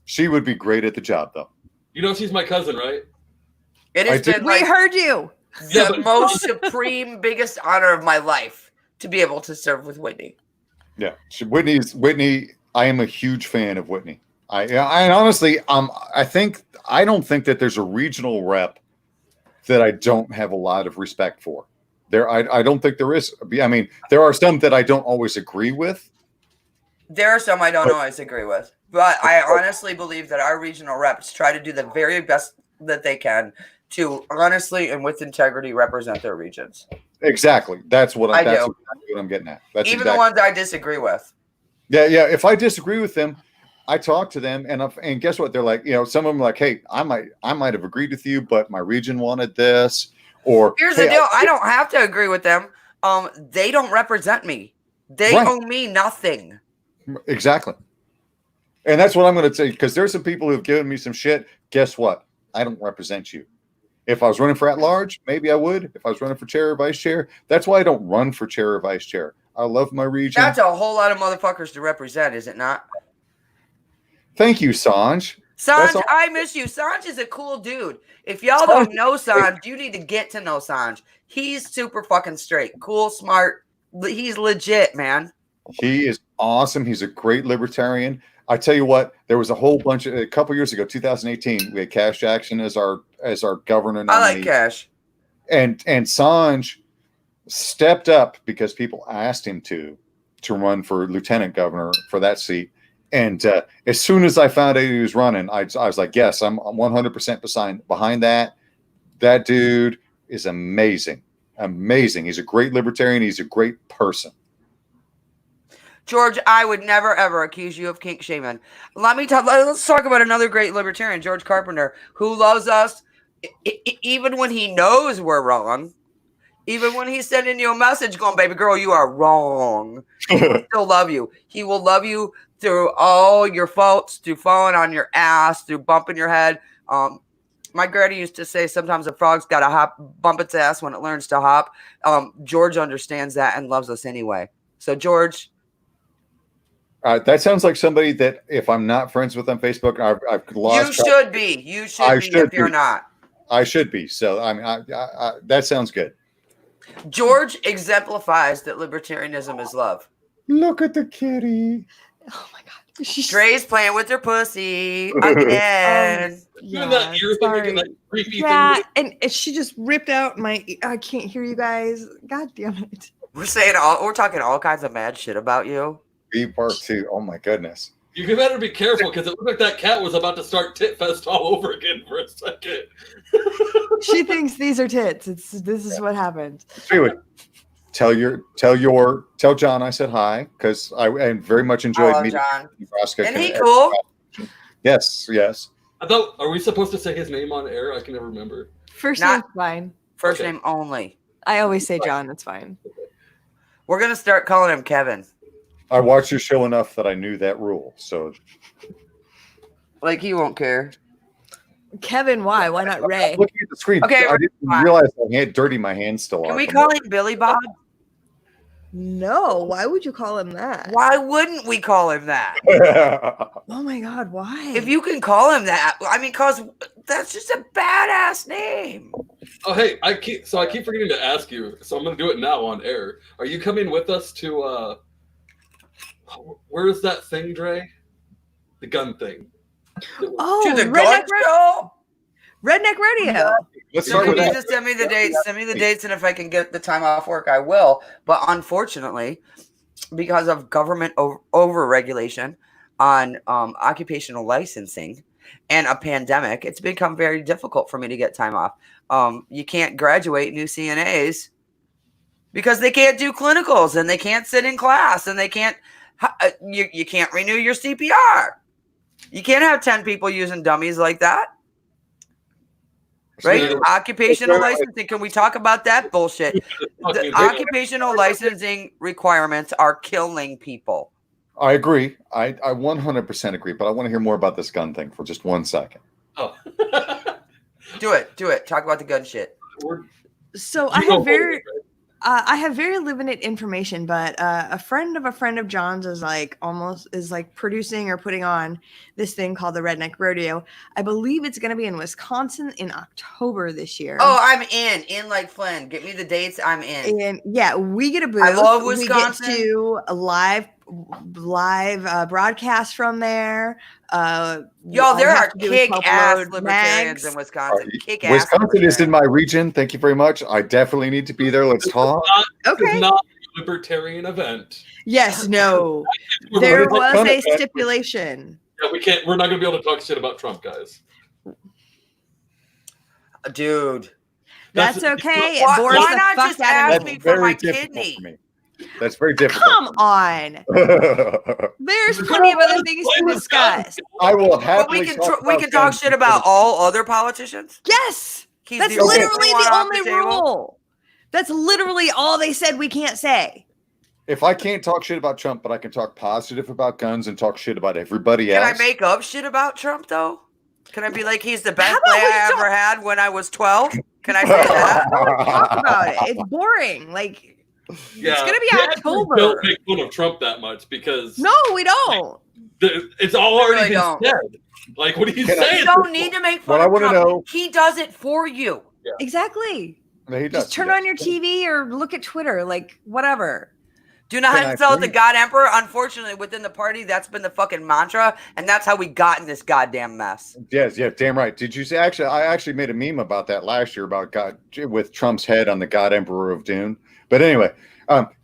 She would be great at the job, though. You know she's my cousin, right? It has been we heard you. The most supreme, biggest honor of my life to be able to serve with Whitney. Yeah, Whitney. I am a huge fan of Whitney. I honestly, I don't think that there's a regional rep that I don't have a lot of respect for. I don't think there is. I mean, there are some that I don't always agree with. There are some I don't always agree with. But I honestly believe that our regional reps try to do the very best that they can to honestly and with integrity represent their regions. Exactly. That's what I'm getting at. Even the ones I disagree with. Yeah. If I disagree with them, I talk to them, and guess what? They're like, some of them are like, hey, I might have agreed with you, but my region wanted this. Or here's the deal: I don't have to agree with them. They don't represent me. They owe me nothing. Exactly. And that's what I'm going to say, because there's some people who've given me some shit. Guess what? I don't represent you. If I was running for at-large, maybe I would. If I was running for chair or vice chair, that's why I don't run for chair or vice chair. I love my region. That's a whole lot of motherfuckers to represent, is it not? Thank you, Sanj. Sanj, I miss you. Sanj is a cool dude. If y'all don't know Sanj, you need to get to know Sanj. He's super fucking straight, cool, smart. He's legit, man. He is awesome. He's a great libertarian. I tell you what, there was a couple years ago, 2018, we had Cash Jackson as our governor nominee. I like Cash. And Sanj stepped up because people asked him to run for lieutenant governor for that seat. And as soon as I found out he was running, I was like, yes, I'm 100% behind that. That dude is amazing. Amazing. He's a great libertarian. He's a great person. George, I would never ever accuse you of kink shaming. Let's talk about another great libertarian, George Carpenter, who loves us even when he knows we're wrong. Even when he's sending you a message going, baby girl, you are wrong. He will still love you. He will love you through all your faults, through falling on your ass, through bumping your head. My granny used to say sometimes a frog's got to bump its ass when it learns to hop. George understands that and loves us anyway. So, George. That sounds like somebody that if I'm not friends with on Facebook, I've lost. You should be. You should be if you're not. I should be. So, I mean, that sounds good. George exemplifies that libertarianism is love. Look at the kitty. Oh my God. Dre's playing with her pussy again. Doing that ear thing, making that creepy yeah, thing. and she just ripped out my. I can't hear you guys. God damn it. We're talking all kinds of mad shit about you. B part 2. Oh my goodness. You better be careful because it looked like that cat was about to start tit fest all over again for a second. She thinks these are tits. This is what happened. Anyway, tell John I said hi because I very much enjoyed meeting John. Nebraska. Isn't he cool? Yes. I thought, are we supposed to say his name on air? I can never remember. First name's fine. First name only. I always say John. That's fine. We're gonna start calling him Kevin. I watched your show enough that I knew that rule. So, like, he won't care. Kevin, why? Why not Ray? Looking at the screen, Okay, I didn't realize I had dirty my hands still. Can we call him Billy Bob? No. Why would you call him that? Why wouldn't we call him that? Oh my God, why? If you can call him that, I mean, cause that's just a badass name. Oh, hey, I keep forgetting to ask you, so I'm going to do it now on air. Are you coming with us to, where's that thing, Dre? The gun thing. Oh, To the gun show? Redneck Radio. Let's So start you with need that. to send me the dates. Send me the dates, and if I can get the time off work, I will. But unfortunately, because of government over-regulation on occupational licensing and a pandemic, it's become very difficult for me to get time off. You can't graduate new CNAs because they can't do clinicals, and they can't sit in class, and they can't. You can't renew your CPR. You can't have 10 people using dummies like that. Right? Occupational licensing. Can we talk about that bullshit? The occupational licensing requirements are killing people. I agree. I 100% agree, but I want to hear more about this gun thing for just 1 second. Oh. Do it. Talk about the gun shit. So I have very limited information, but a friend of John's is like producing or putting on this thing called the Redneck Rodeo. I believe it's going to be in Wisconsin in October this year. Oh, I'm in like Flynn. Get me the dates. I'm in. And yeah, we get a booth. I love Wisconsin. We get to a live broadcast from there. Y'all, there are kick-ass libertarians in Wisconsin. Kick-ass. Wisconsin is in my region. Thank you very much. I definitely need to be there. Let's talk. Okay. It's not a libertarian event. Yes, no. There was a stipulation. Yeah, we're not going to be able to talk shit about Trump, guys. Dude. That's okay. Why not just ask me for my kidney? That's very difficult. Come on. There's plenty of other things to discuss. I will happily we can talk shit about all other politicians? Yes. That's literally the only rule. That's literally all they said we can't say. If I can't talk shit about Trump, but I can talk positive about guns and talk shit about everybody else. Can I make up shit about Trump, though? Can I be like, he's the best play I ever had when I was 12? Can I say that? Talk about it. It's boring. Like, yeah, it's gonna be October. Don't make fun of Trump that much because no, we don't. It's all already been said. Like, what are you saying? You don't need to make fun of Trump. He does it for you. Yeah. Exactly. Yeah, he does. Just turn on your TV or look at Twitter, like whatever. Do not insult the God Emperor. Unfortunately, within the party, that's been the fucking mantra, and that's how we got in this goddamn mess. Yes, yeah, damn right. Did you say? I actually made a meme about that last year about God with Trump's head on the God Emperor of Dune. But anyway,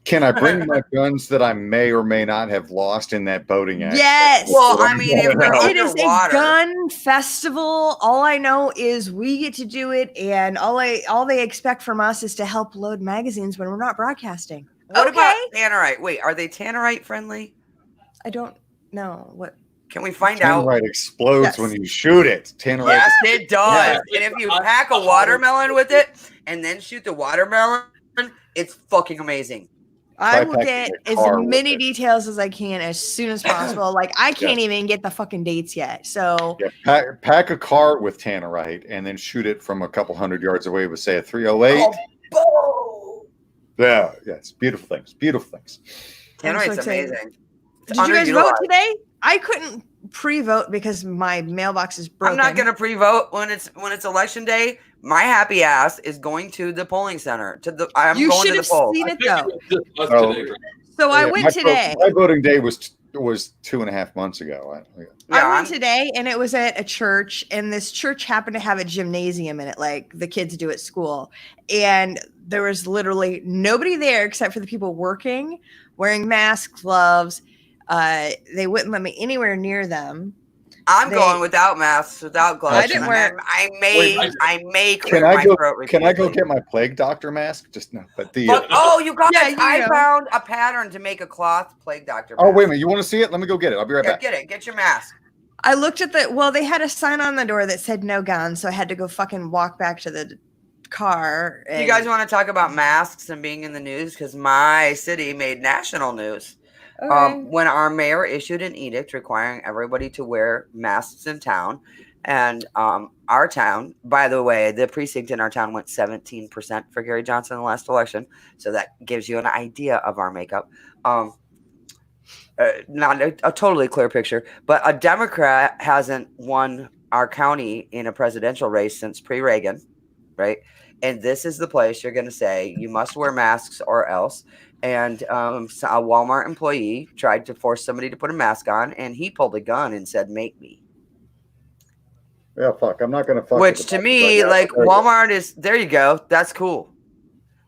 can I bring my guns that I may or may not have lost in that boating accident? Yes. Well, I mean, if they're it is a gun festival. All I know is we get to do it, and all they expect from us is to help load magazines when we're not broadcasting. What Okay. about Tannerite? Wait, are they Tannerite friendly? I don't know what. Can we find out? Tannerite explodes Yes. when you shoot it. Tannerite. Yes, it does. Yeah. And if you pack a watermelon with it and then shoot the watermelon, it's fucking amazing. I Try will packing get a as car with many it. details as I can as soon as possible. Like I can't even get the fucking dates yet. So Yeah, pack a car with Tannerite and then shoot it from a couple hundred yards away with, say, a 308. Oh, Yeah, it's beautiful things. Beautiful things. I'm so Tannerite's excited. amazing. It's Did you guys vote underutilized. today? I couldn't pre-vote because my mailbox is broken. I'm not gonna pre-vote when it's election day. My happy ass is going to the polling center. I'm You going should to the have polls. seen I it think though. it was just us Oh. today. So I Yeah, went my today. My voting day was 2.5 months ago. I I'm- went today and it was at a church, and this church happened to have a gymnasium in it, like the kids do at school. And there was literally nobody there except for the people working, wearing masks, gloves. They wouldn't let me anywhere near them. I'm going without masks, without gloves. I didn't wear- I may clear Can I my go? throat. Can I go repeatedly. get my plague doctor mask? Just no, but the. But, oh, you guys! Yeah, you I know. found a pattern to make a cloth plague doctor. Oh, mask. wait a minute! You want to see it? Let me go get it. I'll be right Here, back. get it. Get your mask. I looked at they had a sign on the door that said no guns, so I had to go fucking walk back to the car. You guys want to talk about masks and being in the news? Because my city made national news. When our mayor issued an edict requiring everybody to wear masks in town. And our town, by the way, the precinct in our town went 17% for Gary Johnson in the last election. So that gives you an idea of our makeup. Not a totally clear picture, but a Democrat hasn't won our county in a presidential race since pre-Reagan, right? And this is the place you're going to say you must wear masks or else. And so a Walmart employee tried to force somebody to put a mask on, and he pulled a gun and said, "Make me." Yeah, fuck. I'm not gonna fuck. Which with to the me, right now. like There you go. Walmart is, there you go. That's cool.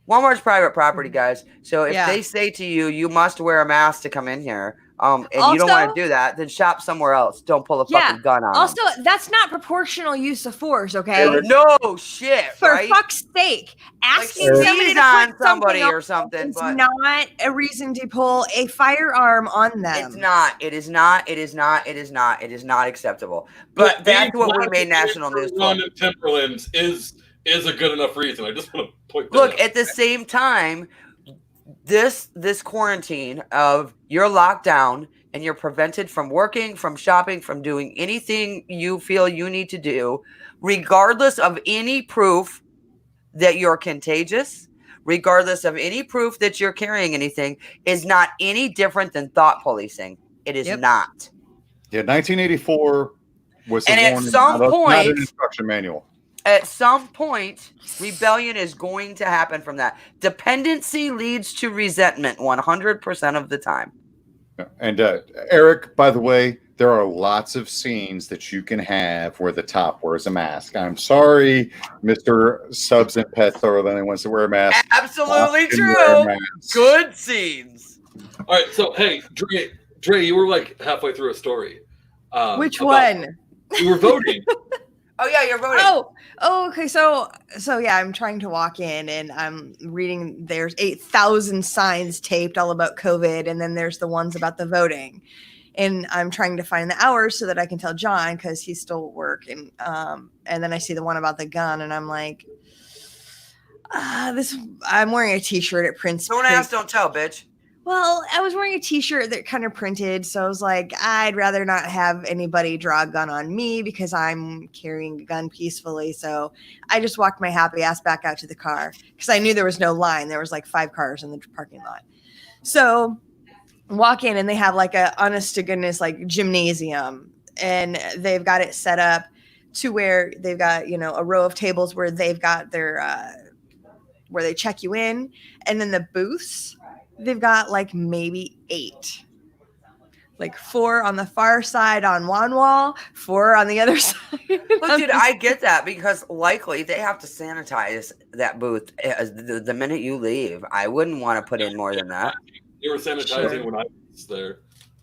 Walmart's private property, guys. So if Yeah. they say to you, you must wear a mask to come in here, and you don't want Also- to do that, then shop somewhere else. Don't pull a Yeah. fucking gun on 'em. Also, that's not proportional use of force, okay? No shit, For right? fuck's sake, asking Like, somebody sneeze to on put somebody something or something, is but not a reason to pull a firearm on them. it's not. It is not. It is not. It is not. It is not acceptable. But being that's what we black made and national news for. Ron and Timberlands is a good enough reason. I just want to point that Look, out. at the same time, this quarantine of you're locked down and you're prevented from working, from shopping, from doing anything you feel you need to do, regardless of any proof that you're contagious, regardless of any proof that you're carrying anything, is not any different than thought policing. It is Yep. not. Yeah, 1984 was. And the at warning, some not point- an instruction manual. At some point, rebellion is going to happen from that. Dependency leads to resentment 100% of the time. And Eric, by the way, there are lots of scenes that you can have where the top wears a mask. I'm sorry, Mr. Subs and Pets are the only ones that wear a mask. Absolutely Top can wear a true. mask. Good scenes. All right, so hey, Dre, you were like halfway through a story. Which about- one? You were voting. Oh yeah, you're voting. Oh, okay. So yeah, I'm trying to walk in and I'm reading. There's 8,000 signs taped all about COVID, and then there's the ones about the voting. And I'm trying to find the hours so that I can tell John because he's still at work. And then I see the one about the gun, and I'm like, this. I'm wearing a T-shirt at Prince. Don't ask, don't tell, bitch. Well, I was wearing a T-shirt that kind of printed, so I was like, I'd rather not have anybody draw a gun on me because I'm carrying a gun peacefully. So I just walked my happy ass back out to the car because I knew there was no line. There was like 5 cars in the parking lot. So walk in and they have like a honest to goodness like gymnasium, and they've got it set up to where they've got, you know, a row of tables where they've got their where they check you in, and then the booths. They've got like maybe 8, like 4 on the far side on one wall, 4 on the other side. Look, dude, I get that because likely they have to sanitize that booth the minute you leave. I wouldn't want to put in more than that. You were sanitizing when I was there.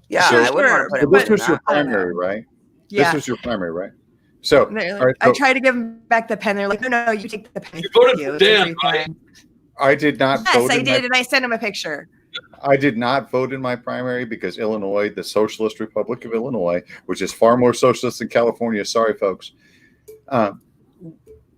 Yeah, Sure. I wouldn't want to put So in more this than was your that. primary, right? Yeah. This was your primary, right? So, And they're like- all right, I so- tried to give them back the pen. They're like, no, you take the pen. You voted Thank for It's Dan, every right? time. I did not Yes, vote. I did, and I sent him a picture. I did not vote in my primary because Illinois, the Socialist Republic of Illinois, which is far more socialist than California, sorry folks,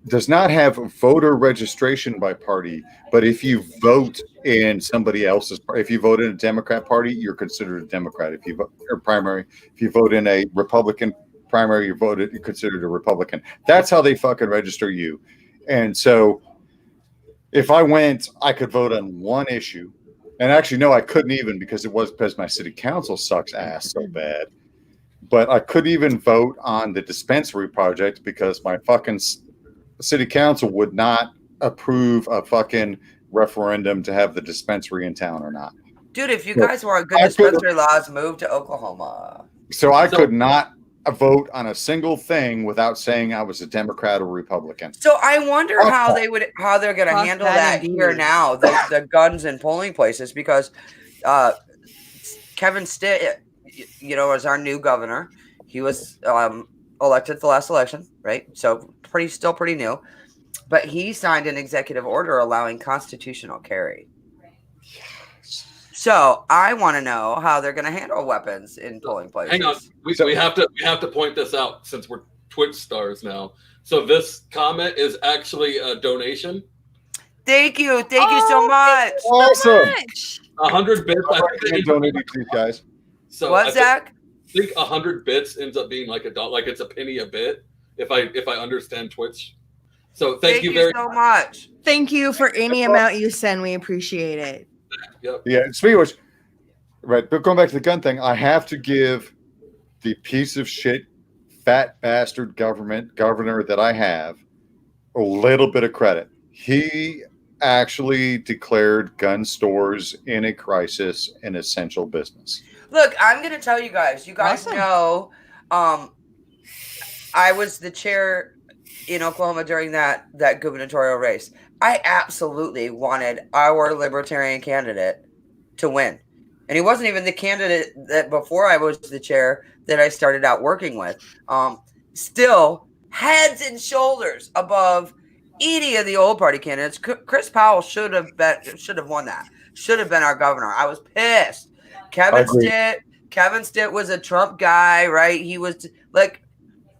does not have voter registration by party. But if you vote in somebody else's, if you vote in a Democrat party, you're considered a Democrat. If you vote or primary, if you vote in a Republican primary, you're considered a Republican. That's how they fucking register you. And so if I went, I could vote on one issue. And actually, no, I couldn't even because my city council sucks ass so bad. But I couldn't even vote on the dispensary project because my fucking city council would not approve a fucking referendum to have the dispensary in town or not. Dude, if you guys want good dispensary laws, move to Oklahoma. So I could not vote on a single thing without saying I was a Democrat or Republican. So I wonder how they're going to handle that here now, the guns in polling places, because Kevin Stitt, is our new governor. He was elected the last election, right? So still pretty new, but he signed an executive order allowing constitutional carry. So I want to know how they're going to handle weapons in polling places. Hang on, we have to point this out since we're Twitch stars now. So this comment is actually a donation. Thank you so much. Awesome. 100 bits. I think donated to you guys. So what, Zach? I think 100 bits ends up being like like it's a penny a bit. If I understand Twitch. So thank you very much. Thank you for any amount you send. We appreciate it. Yep. Yeah, speaking of which, right, but going back to the gun thing, I have to give the piece of shit, fat bastard governor that I have a little bit of credit. He actually declared gun stores in a crisis an essential business. Look, I'm going to tell you guys. You guys awesome. Know I was the chair in Oklahoma during that gubernatorial race. I absolutely wanted our libertarian candidate to win. And he wasn't even the candidate that before I was the chair that I started out working with. Still heads and shoulders above any of the old party candidates. Chris Powell should have won that. Should have been our governor. I was pissed. Kevin Stitt was a Trump guy, right? He was like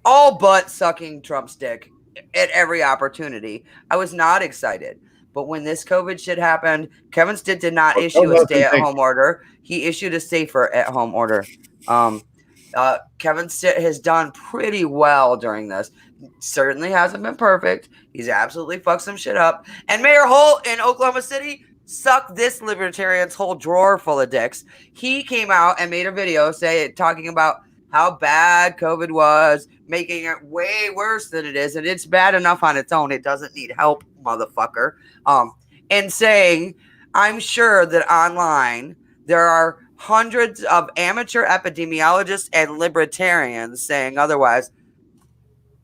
all but sucking Trump's dick at every opportunity. I was not excited. But when this COVID shit happened, Kevin Stitt did not issue a stay-at-home order. He issued a safer-at-home order. Kevin Stitt has done pretty well during this. Certainly hasn't been perfect. He's absolutely fucked some shit up. And Mayor Holt in Oklahoma City sucked this libertarian's whole drawer full of dicks. He came out and made a video talking about how bad COVID was, making it way worse than it is. And it's bad enough on its own. It doesn't need help, motherfucker. And saying, I'm sure that online there are hundreds of amateur epidemiologists and libertarians saying otherwise.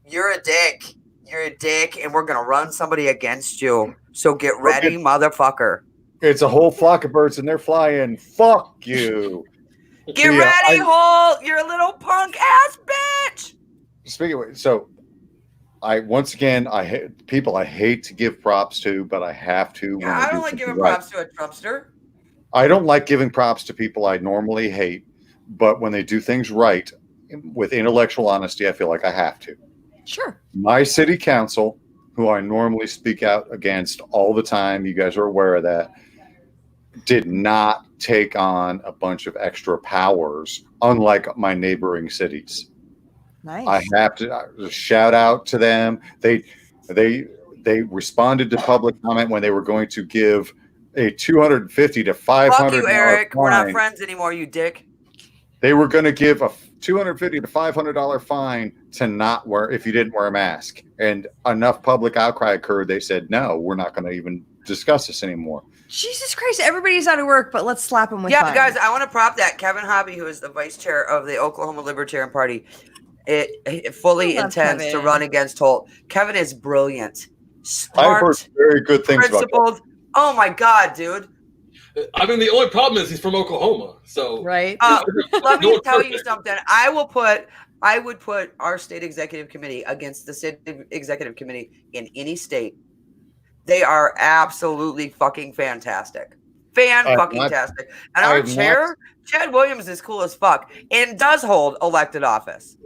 You're a dick. You're a dick, and we're going to run somebody against you. So get ready, motherfucker. It's a whole flock of birds, and they're flying. Fuck you. Get ready, Holt. You're a little punk ass bitch. Speaking of, so I hate to give props to, but I have to. Yeah, I don't like giving props to a Trumpster. I don't like giving props to people I normally hate, but when they do things right with intellectual honesty, I feel like I have to. Sure. My city council, who I normally speak out against all the time, you guys are aware of that, did not take on a bunch of extra powers, unlike my neighboring cities. Nice. I have to shout out to them. They responded to public comment when they were going to give a $250 to $500. Fuck you, Eric. We're not friends anymore, you dick. They were going to give a $250 to $500 fine to not wear if you didn't wear a mask. And enough public outcry occurred. They said, no, we're not going to even discuss this anymore. Jesus Christ, everybody's out of work, but let's slap them with fine. Guys, I want to prop that. Kevin Hobby, who is the vice chair of the Oklahoma Libertarian Party, it fully intends to run against Holt. Kevin is brilliant. Smart. I've heard very good things principled. about Kevin. Oh my God, dude. I mean, the only problem is he's from Oklahoma. So right. Let me tell you something. I would put our state executive committee against the state executive committee in any state They are absolutely fucking fantastic. Fan-fucking-tastic. And our chair, Chad Williams, is cool as fuck and does hold elected office.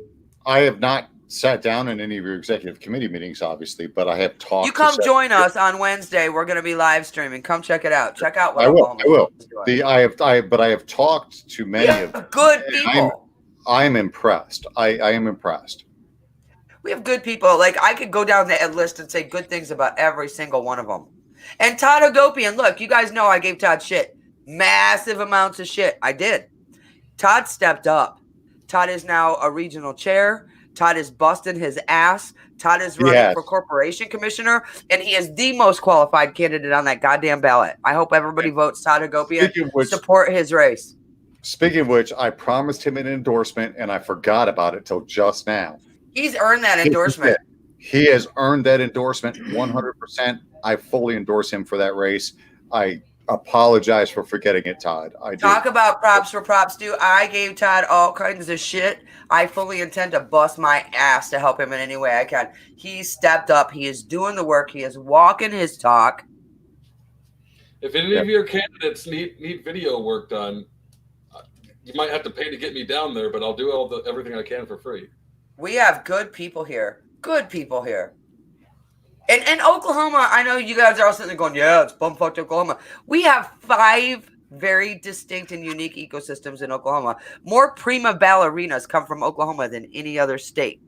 I have not sat down in any of your executive committee meetings, obviously, but I have talked. You come join us on Wednesday. We're going to be live streaming. Come check it out. Check out what I will. is doing. I have talked to many of good people. I'm impressed. I am impressed. We have good people. Like, I could go down the list and say good things about every single one of them. And Todd Hagopian, look, you guys know I gave Todd shit. Massive amounts of shit. I did. Todd stepped up. Todd is now a regional chair. Todd is busting his ass. Todd is running for corporation commissioner, and he is the most qualified candidate on that goddamn ballot. I hope everybody votes Todd Hagopian. Support his race. Speaking of which, I promised him an endorsement, and I forgot about it till just now. He's earned that endorsement. He has earned that endorsement 100%. I fully endorse him for that race. I apologize for forgetting it, Todd. I do. Talk about props for props, dude. I gave Todd all kinds of shit. I fully intend to bust my ass to help him in any way I can. He stepped up. He is doing the work. He is walking his talk. If any of your candidates need video work done, you might have to pay to get me down there, but I'll do everything I can for free. We have good people here. Good people here. And Oklahoma, I know you guys are all sitting there going, yeah, it's bumfucked Oklahoma. We have 5 very distinct and unique ecosystems in Oklahoma. More prima ballerinas come from Oklahoma than any other state.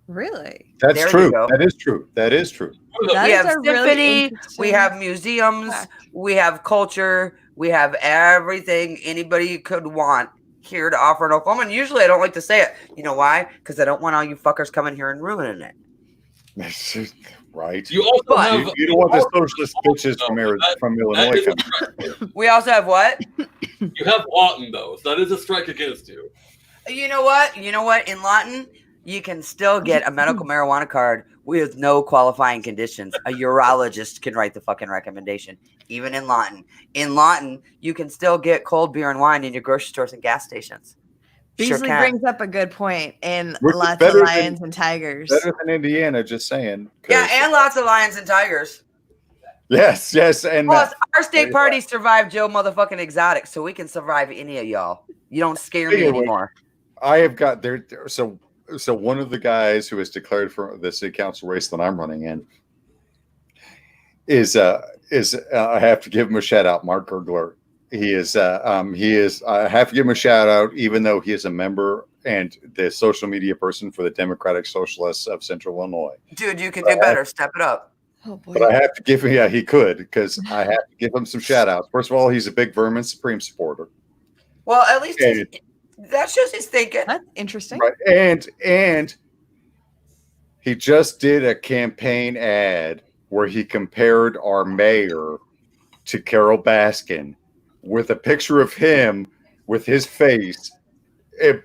Really? That's true. That is true. That is true. We have symphony. We have museums. We have culture. We have everything anybody could want here to offer in Oklahoma. And usually I don't like to say it. You know why? Because I don't want all you fuckers coming here and ruining it. Right. You also have you don't want the socialist bitches from Illinois. We also have what? You have Lawton, though. So that is a strike against you. You know what? In Lawton, you can still get a medical marijuana card with no qualifying conditions. A urologist can write the fucking recommendation, even in Lawton. In Lawton, you can still get cold beer and wine in your grocery stores and gas stations. Beasley brings up a good point, and lots of lions and tigers. Better than Indiana, just saying. Yeah, and lots of lions and tigers. Yes, and plus our state party survived Joe motherfucking Exotic, so we can survive any of y'all. You don't scare me anymore. I have got there. So one of the guys who is declared for the city council race that I'm running in is I have to give him a shout out, Mark Gergler. He is I have to give him a shout out, even though he is a member and the social media person for the Democratic Socialists of Central Illinois. Dude, you can do better. Step it up. Oh boy. But I have to give him, he could, because I have to give him some shout outs. First of all, he's a big Vermin Supreme supporter. Well, at least that shows his thinking. That's interesting. Right. And he just did a campaign ad where he compared our mayor to Carol Baskin with a picture of him with his face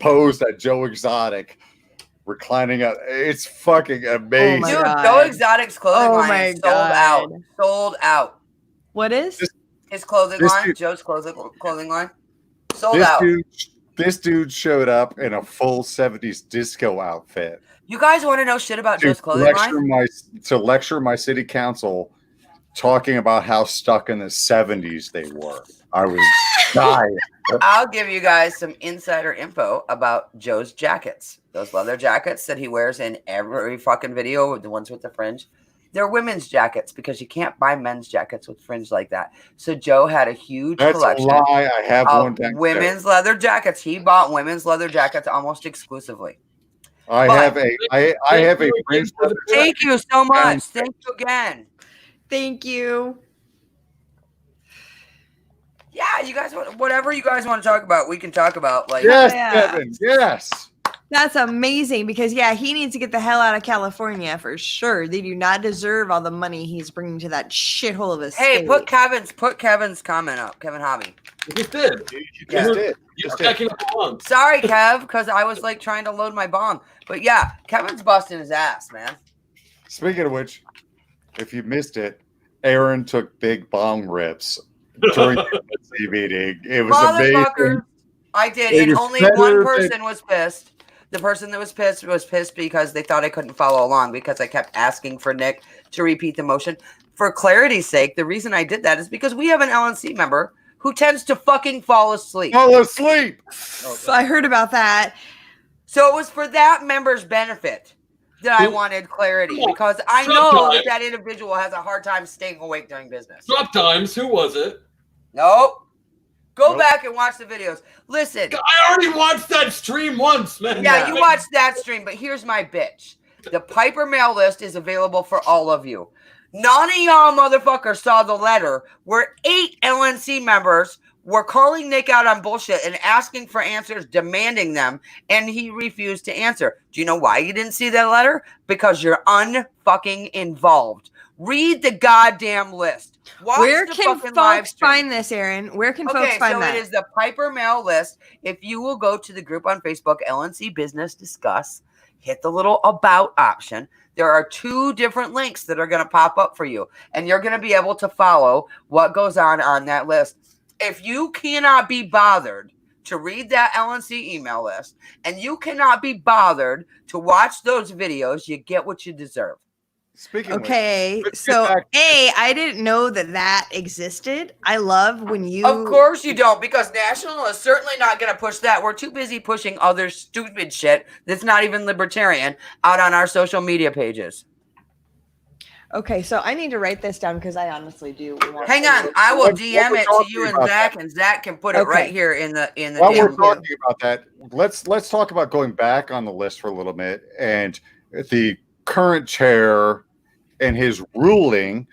posed at Joe Exotic reclining out. It's fucking amazing. Dude, Joe Exotic's clothing line is sold out. What is? His clothing line? Joe's clothing line? Sold out. This dude showed up in a full 70s disco outfit. You guys want to know shit about Joe's clothing line? To lecture my city council talking about how stuck in the 70s they were. I was dying. I'll give you guys some insider info about Joe's jackets. Those leather jackets that he wears in every fucking video, the ones with the fringe, they're women's jackets because you can't buy men's jackets with fringe like that. So Joe had a huge collection a lie. I have one downstairs. Women's leather jackets. He bought women's leather jackets almost exclusively. I have a fringe leather jacket. Thank you so much. Thank you again. Thank you. Yeah, you guys, whatever you guys want to talk about, we can talk about. Like, yes, Kevin. Yes. That's amazing because, he needs to get the hell out of California for sure. They do not deserve all the money he's bringing to that shithole of a state. Hey, put Kevin's comment up. Kevin Hobby. You just did. You're stacking up bombs. Sorry, Kev, because I was like trying to load my bomb. But yeah, Kevin's busting his ass, man. Speaking of which, if you missed it, Aaron took big bong rips during the meeting. It was amazing. I did, and only one person was pissed. The person that was pissed because they thought I couldn't follow along because I kept asking for Nick to repeat the motion. for clarity's sake, the reason I did that is because we have an LNC member who tends to fucking fall asleep. Fall asleep. So I heard about that. So it was for that member's benefit that I wanted clarity, because I know that individual has a hard time staying awake during business. Drop dimes. Who was it? Nope. Go back and watch the videos. Listen. I already watched that stream once, man. Yeah, you watched that stream, but here's my bitch. The Piper mail list is available for all of you. None of y'all motherfuckers saw the letter where 8 LNC members were calling Nick out on bullshit and asking for answers, demanding them, and he refused to answer. Do you know why you didn't see that letter? Because you're unfucking involved. Read the goddamn list. Where can folks find this, Aaron? Where can folks find that? It is the Piper mail list. If you will go to the group on Facebook, LNC Business Discuss, hit the little about option. There are 2 different links that are going to pop up for you, and you're going to be able to follow what goes on that list. If you cannot be bothered to read that LNC email list, and you cannot be bothered to watch those videos, you get what you deserve. Okay, so I didn't know that existed. I love when you. Of course you don't, because National is certainly not going to push that. We're too busy pushing other stupid shit that's not even libertarian out on our social media pages. Okay, so I need to write this down because I honestly do. Hang on, I will DM it to you and Zach, and Zach can put it right here in the. While we're talking about that, let's talk about going back on the list for a little bit and the current chair. And his ruling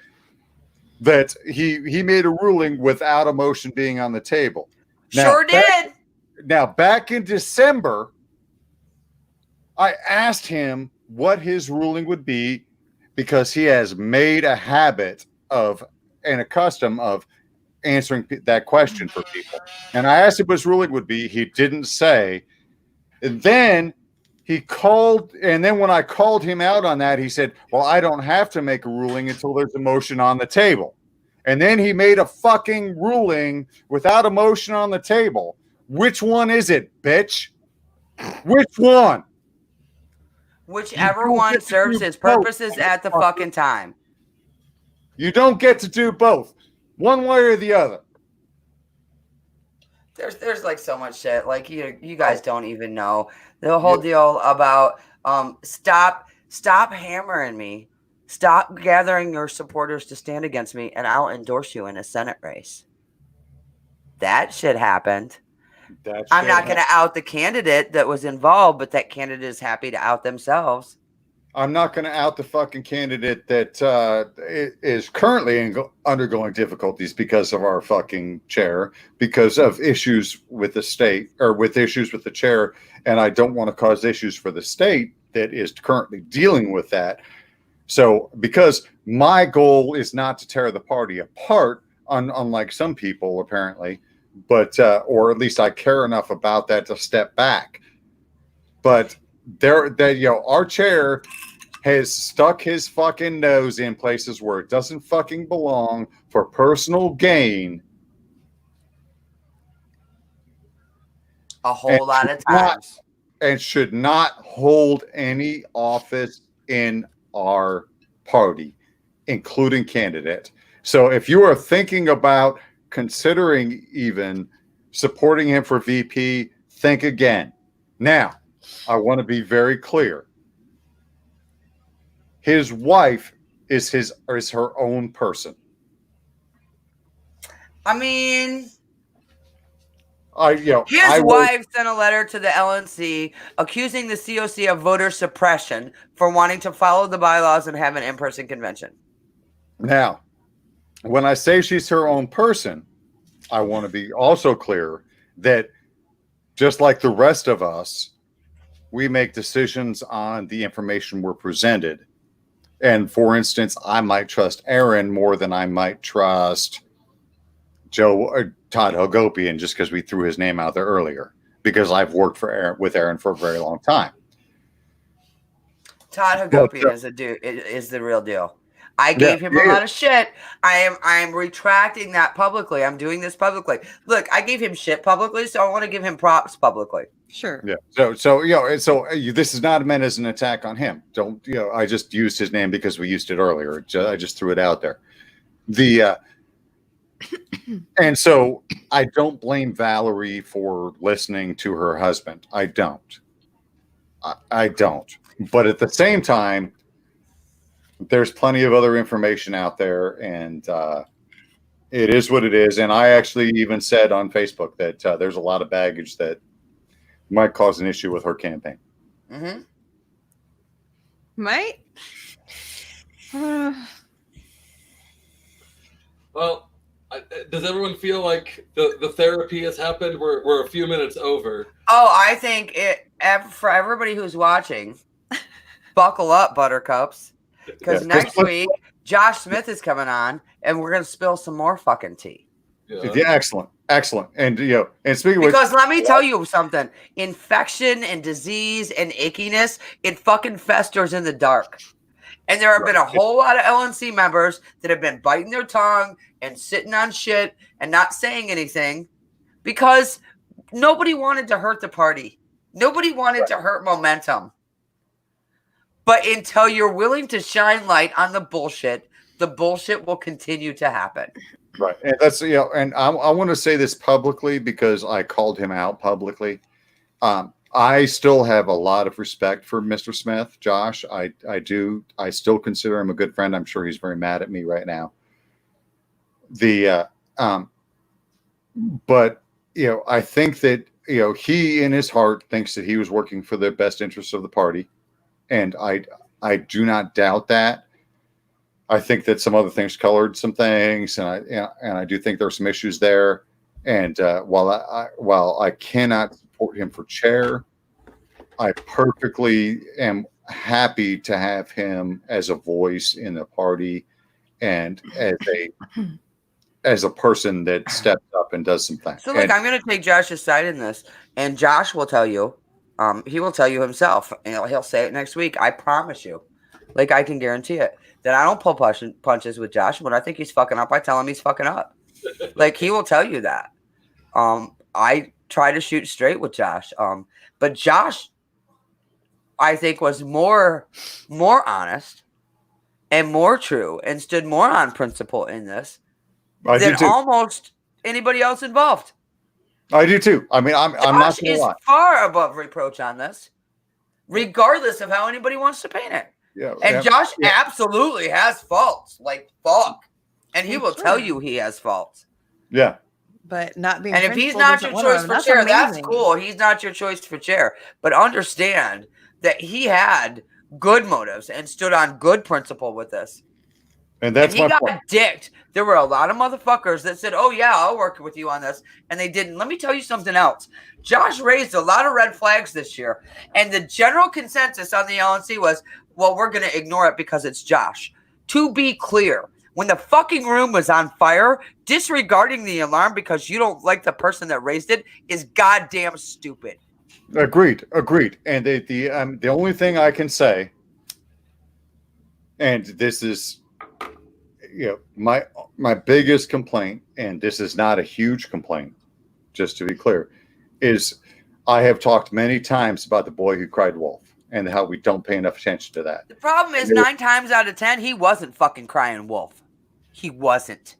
that he made a ruling without a motion being on the table. Sure did. Back in December, I asked him what his ruling would be because he has made a habit of and a custom of answering that question for people. And I asked him what his ruling would be. He didn't say. And then he called, and then when I called him out on that, he said, well, I don't have to make a ruling until there's a motion on the table. And then he made a fucking ruling without a motion on the table. Which one is it, bitch? Which one? Whichever one serves its purposes at the fucking time. You don't get to do both. One way or the other. There's like so much shit. Like you guys don't even know. The whole deal about stop hammering me. Stop gathering your supporters to stand against me, and I'll endorse you in a Senate race. That shit happened. I'm not going to out the candidate that was involved, but that candidate is happy to out themselves. I'm not going to out the fucking candidate that is currently undergoing difficulties because of our fucking chair, because of issues with the state or with issues with the chair. And I don't want to cause issues for the state that is currently dealing with that. So because my goal is not to tear the party apart, unlike some people apparently, but or at least I care enough about that to step back. But our chair has stuck his fucking nose in places where it doesn't fucking belong for personal gain. A whole lot of times. And should not hold any office in our party, including candidate. So if you are thinking about considering even supporting him for VP, think again. Now, I want to be very clear. His wife is her own person. I mean, his wife sent a letter to the LNC accusing the COC of voter suppression for wanting to follow the bylaws and have an in-person convention. Now, when I say she's her own person, I want to be also clear that just like the rest of us, we make decisions on the information we're presented. And for instance, I might trust Aaron more than I might trust Todd Hagopian, just because we threw his name out there earlier, because I've worked with Aaron for a very long time. Todd Hagopian is the real deal. I gave him a lot of shit. I am retracting that publicly. I'm doing this publicly. Look, I gave him shit publicly, so I want to give him props publicly. Sure. Yeah. So this is not meant as an attack on him. I just used his name because we used it earlier. I just threw it out there. The and so I don't blame Valerie for listening to her husband. I don't. I don't. But at the same time, there's plenty of other information out there, and it is what it is. And I actually even said on Facebook that there's a lot of baggage that might cause an issue with her campaign. Mm-hmm. Might. Well, does everyone feel like the therapy has happened? We're a few minutes over. Oh, I think for everybody who's watching, buckle up, buttercups, because next week Josh Smith is coming on, and we're gonna spill some more fucking tea. Yeah, excellent. And and speaking of because let me tell you something: infection and disease and ickiness, it fucking festers in the dark. And there have been a whole lot of LNC members that have been biting their tongue and sitting on shit and not saying anything because nobody wanted to hurt the party. Nobody wanted to hurt momentum. But until you're willing to shine light on the bullshit will continue to happen. Right. And that's, and I want to say this publicly because I called him out publicly. I still have a lot of respect for Mr. Smith, Josh. I do. I still consider him a good friend. I'm sure he's very mad at me right now. But I think that he in his heart thinks that he was working for the best interests of the party, and I do not doubt that. I think that some other things colored some things, and I do think there are some issues there. And while I cannot support him for chair, I perfectly am happy to have him as a voice in the party and as a person that steps up and does some things. So I'm going to take Josh's side in this, and Josh will tell you, he will tell you himself, and he'll say it next week. I promise you, I can guarantee it, that I don't pull punches with Josh. When I think he's fucking up, I tell him he's fucking up. He will tell you that. I try to shoot straight with Josh. But Josh, I think, was more honest and more true and stood more on principle in this than almost anybody else involved. I do too. I mean, I'm not going to lie. Josh is far above reproach on this, regardless of how anybody wants to paint it. Yeah, and Josh absolutely has faults, fuck, and he will tell you he has faults. Yeah. But not being. And if he's not your choice for chair, that's cool. He's not your choice for chair. But understand that he had good motives and stood on good principle with this. And that's he got dicked. There were a lot of motherfuckers that said, "Oh yeah, I'll work with you on this," and they didn't. Let me tell you something else. Josh raised a lot of red flags this year, and the general consensus on the LNC was, "Well, we're going to ignore it because it's Josh." To be clear, when the fucking room was on fire, disregarding the alarm because you don't like the person that raised it is goddamn stupid. Agreed. And the only thing I can say, and this is, my biggest complaint, and this is not a huge complaint, just to be clear, is I have talked many times about the boy who cried wolf and how we don't pay enough attention to that. The problem is 9 times out of 10, he wasn't fucking crying wolf. He wasn't.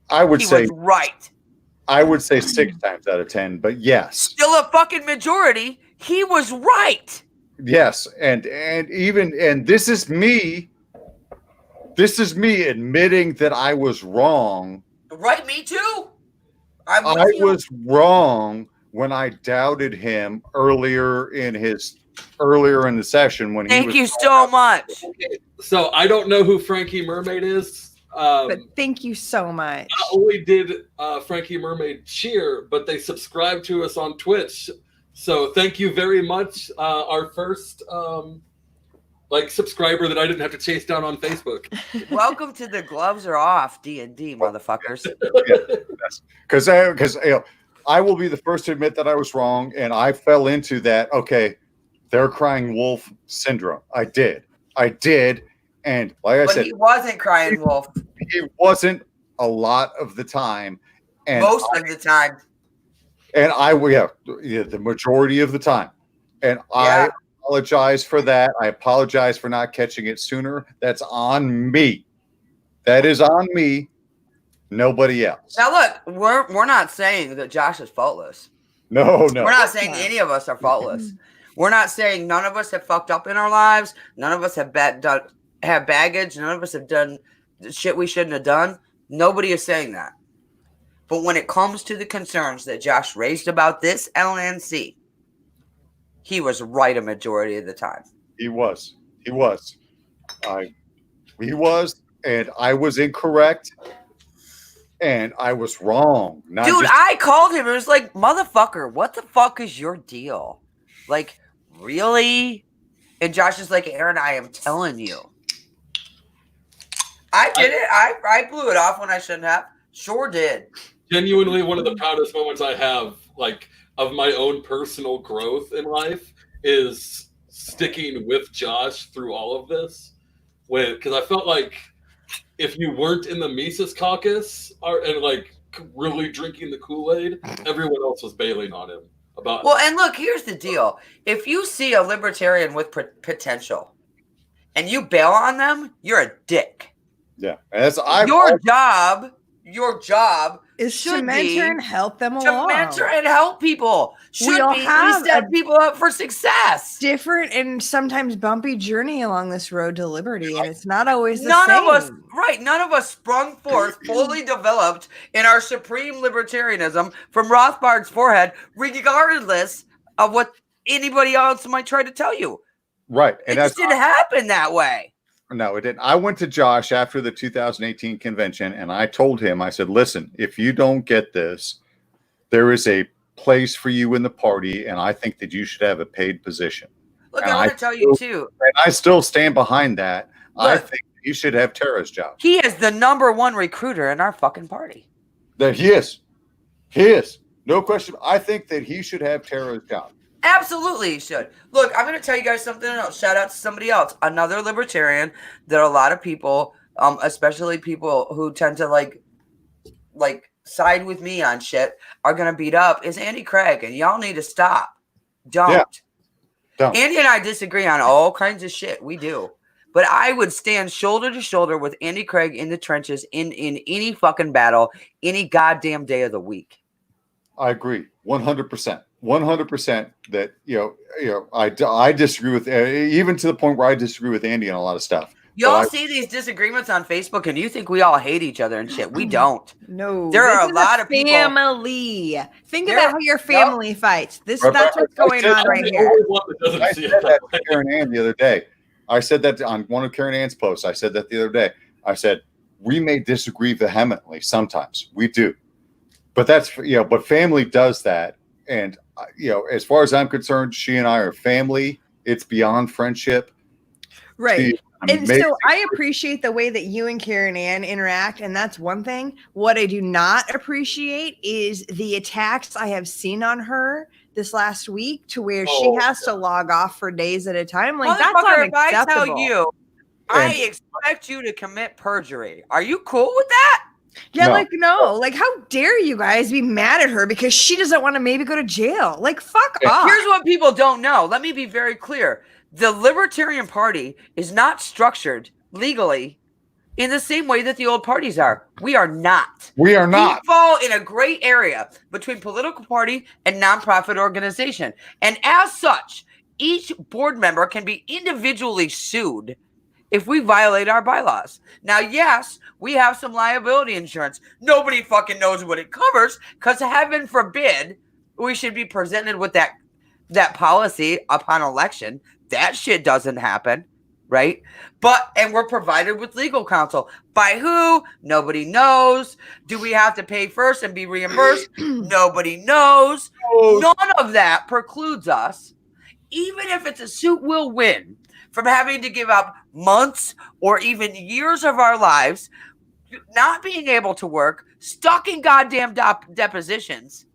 I would say he was right. I would say 6 times out of 10, but yes. Still a fucking majority. He was right. Yes, and this is me. This is me admitting that I was wrong. Right, me too. I was wrong when I doubted him earlier in the session when Thank you so much. Okay, so I don't know who Frankie Mermaid is. But thank you so much. Not only did Frankie Mermaid cheer, but they subscribed to us on Twitch. So thank you very much. Our first subscriber that I didn't have to chase down on Facebook. Welcome to the gloves are off D&D, motherfuckers. Because I will be the first to admit that I was wrong, and I fell into that. Okay, they're crying wolf syndrome. I did, and like I said, he wasn't crying wolf. He wasn't a lot of the time, and most of the time. And the majority of the time. And I apologize for that. I apologize for not catching it sooner. That's on me. That is on me. Nobody else. Now look, we're not saying that Josh is faultless. No. We're not saying any of us are faultless. We're not saying none of us have fucked up in our lives. None of us have have baggage. None of us have done shit we shouldn't have done. Nobody is saying that. But when it comes to the concerns that Josh raised about this LNC, he was right a majority of the time. He was. He was, and I was incorrect, and I was wrong. Dude, I called him. It was like, motherfucker, what the fuck is your deal? Like, really? And Josh is like, Aaron, I am telling you. I did it. I blew it off when I shouldn't have. Sure did. Genuinely, one of the proudest moments I have, like, of my own personal growth in life is sticking with Josh through all of this. Because I felt like if you weren't in the Mises caucus and like really drinking the Kool-Aid, everyone else was bailing on him about. Well, and look, here's the deal. If you see a libertarian with potential and you bail on them, you're a dick. Yeah. Your job is to mentor and help them along. To mentor and help people. We set people up for success. Different and sometimes bumpy journey along this road to liberty, and it's not always the none same. of us, right? None of us sprung forth fully developed in our supreme libertarianism from Rothbard's forehead, regardless of what anybody else might try to tell you. Right, and it just didn't happen that way. No, it didn't. I went to Josh after the 2018 convention, and I told him, I said, listen, if you don't get this, there is a place for you in the party, and I think that you should have a paid position. Look, I want to tell you, too. And I still stand behind that. Look, I think you should have Tara's job. He is the #1 recruiter in our fucking party. That he is. He is. No question. I think that he should have Tara's job. Absolutely, he should. Look, I'm going to tell you guys something else. Shout out to somebody else. Another libertarian that a lot of people, especially people who tend to like side with me on shit, are going to beat up is Andy Craig. And y'all need to stop. Don't. Andy and I disagree on all kinds of shit. We do. But I would stand shoulder to shoulder with Andy Craig in the trenches in any fucking battle, any goddamn day of the week. I agree. 100%. 100% that, I disagree with, even to the point where I disagree with Andy on a lot of stuff. Y'all see these disagreements on Facebook and you think we all hate each other and shit. We don't. No. There are a lot of people. Family. Think about how your family fights. That's what's going on right here. I said that to Karen Ann the other day. I said that on one of Karen Ann's posts. I said that the other day. I said, we may disagree vehemently sometimes. We do. But that's, but family does that. And, as far as I'm concerned, she and I are family. It's beyond friendship. Right. And so I appreciate the way that you and Karen Ann interact. And that's one thing. What I do not appreciate is the attacks I have seen on her this last week to where she has to log off for days at a time. Like, that's not acceptable. If I tell you, I expect you to commit perjury. Are you cool with that? Yeah, no. Like, how dare you guys be mad at her because she doesn't want to maybe go to jail? Like, fuck off. Here's what people don't know. Let me be very clear. The Libertarian Party is not structured legally in the same way that the old parties are. We are not. We are not. We fall in a gray area between political party and nonprofit organization. And as such, each board member can be individually sued if we violate our bylaws. Now, yes, we have some liability insurance. Nobody fucking knows what it covers because heaven forbid we should be presented with that policy upon election. That shit doesn't happen, right? And we're provided with legal counsel. By who? Nobody knows. Do we have to pay first and be reimbursed? Nobody knows. None of that precludes us, even if it's a suit we'll win, from having to give up months or even years of our lives, not being able to work, stuck in goddamn depositions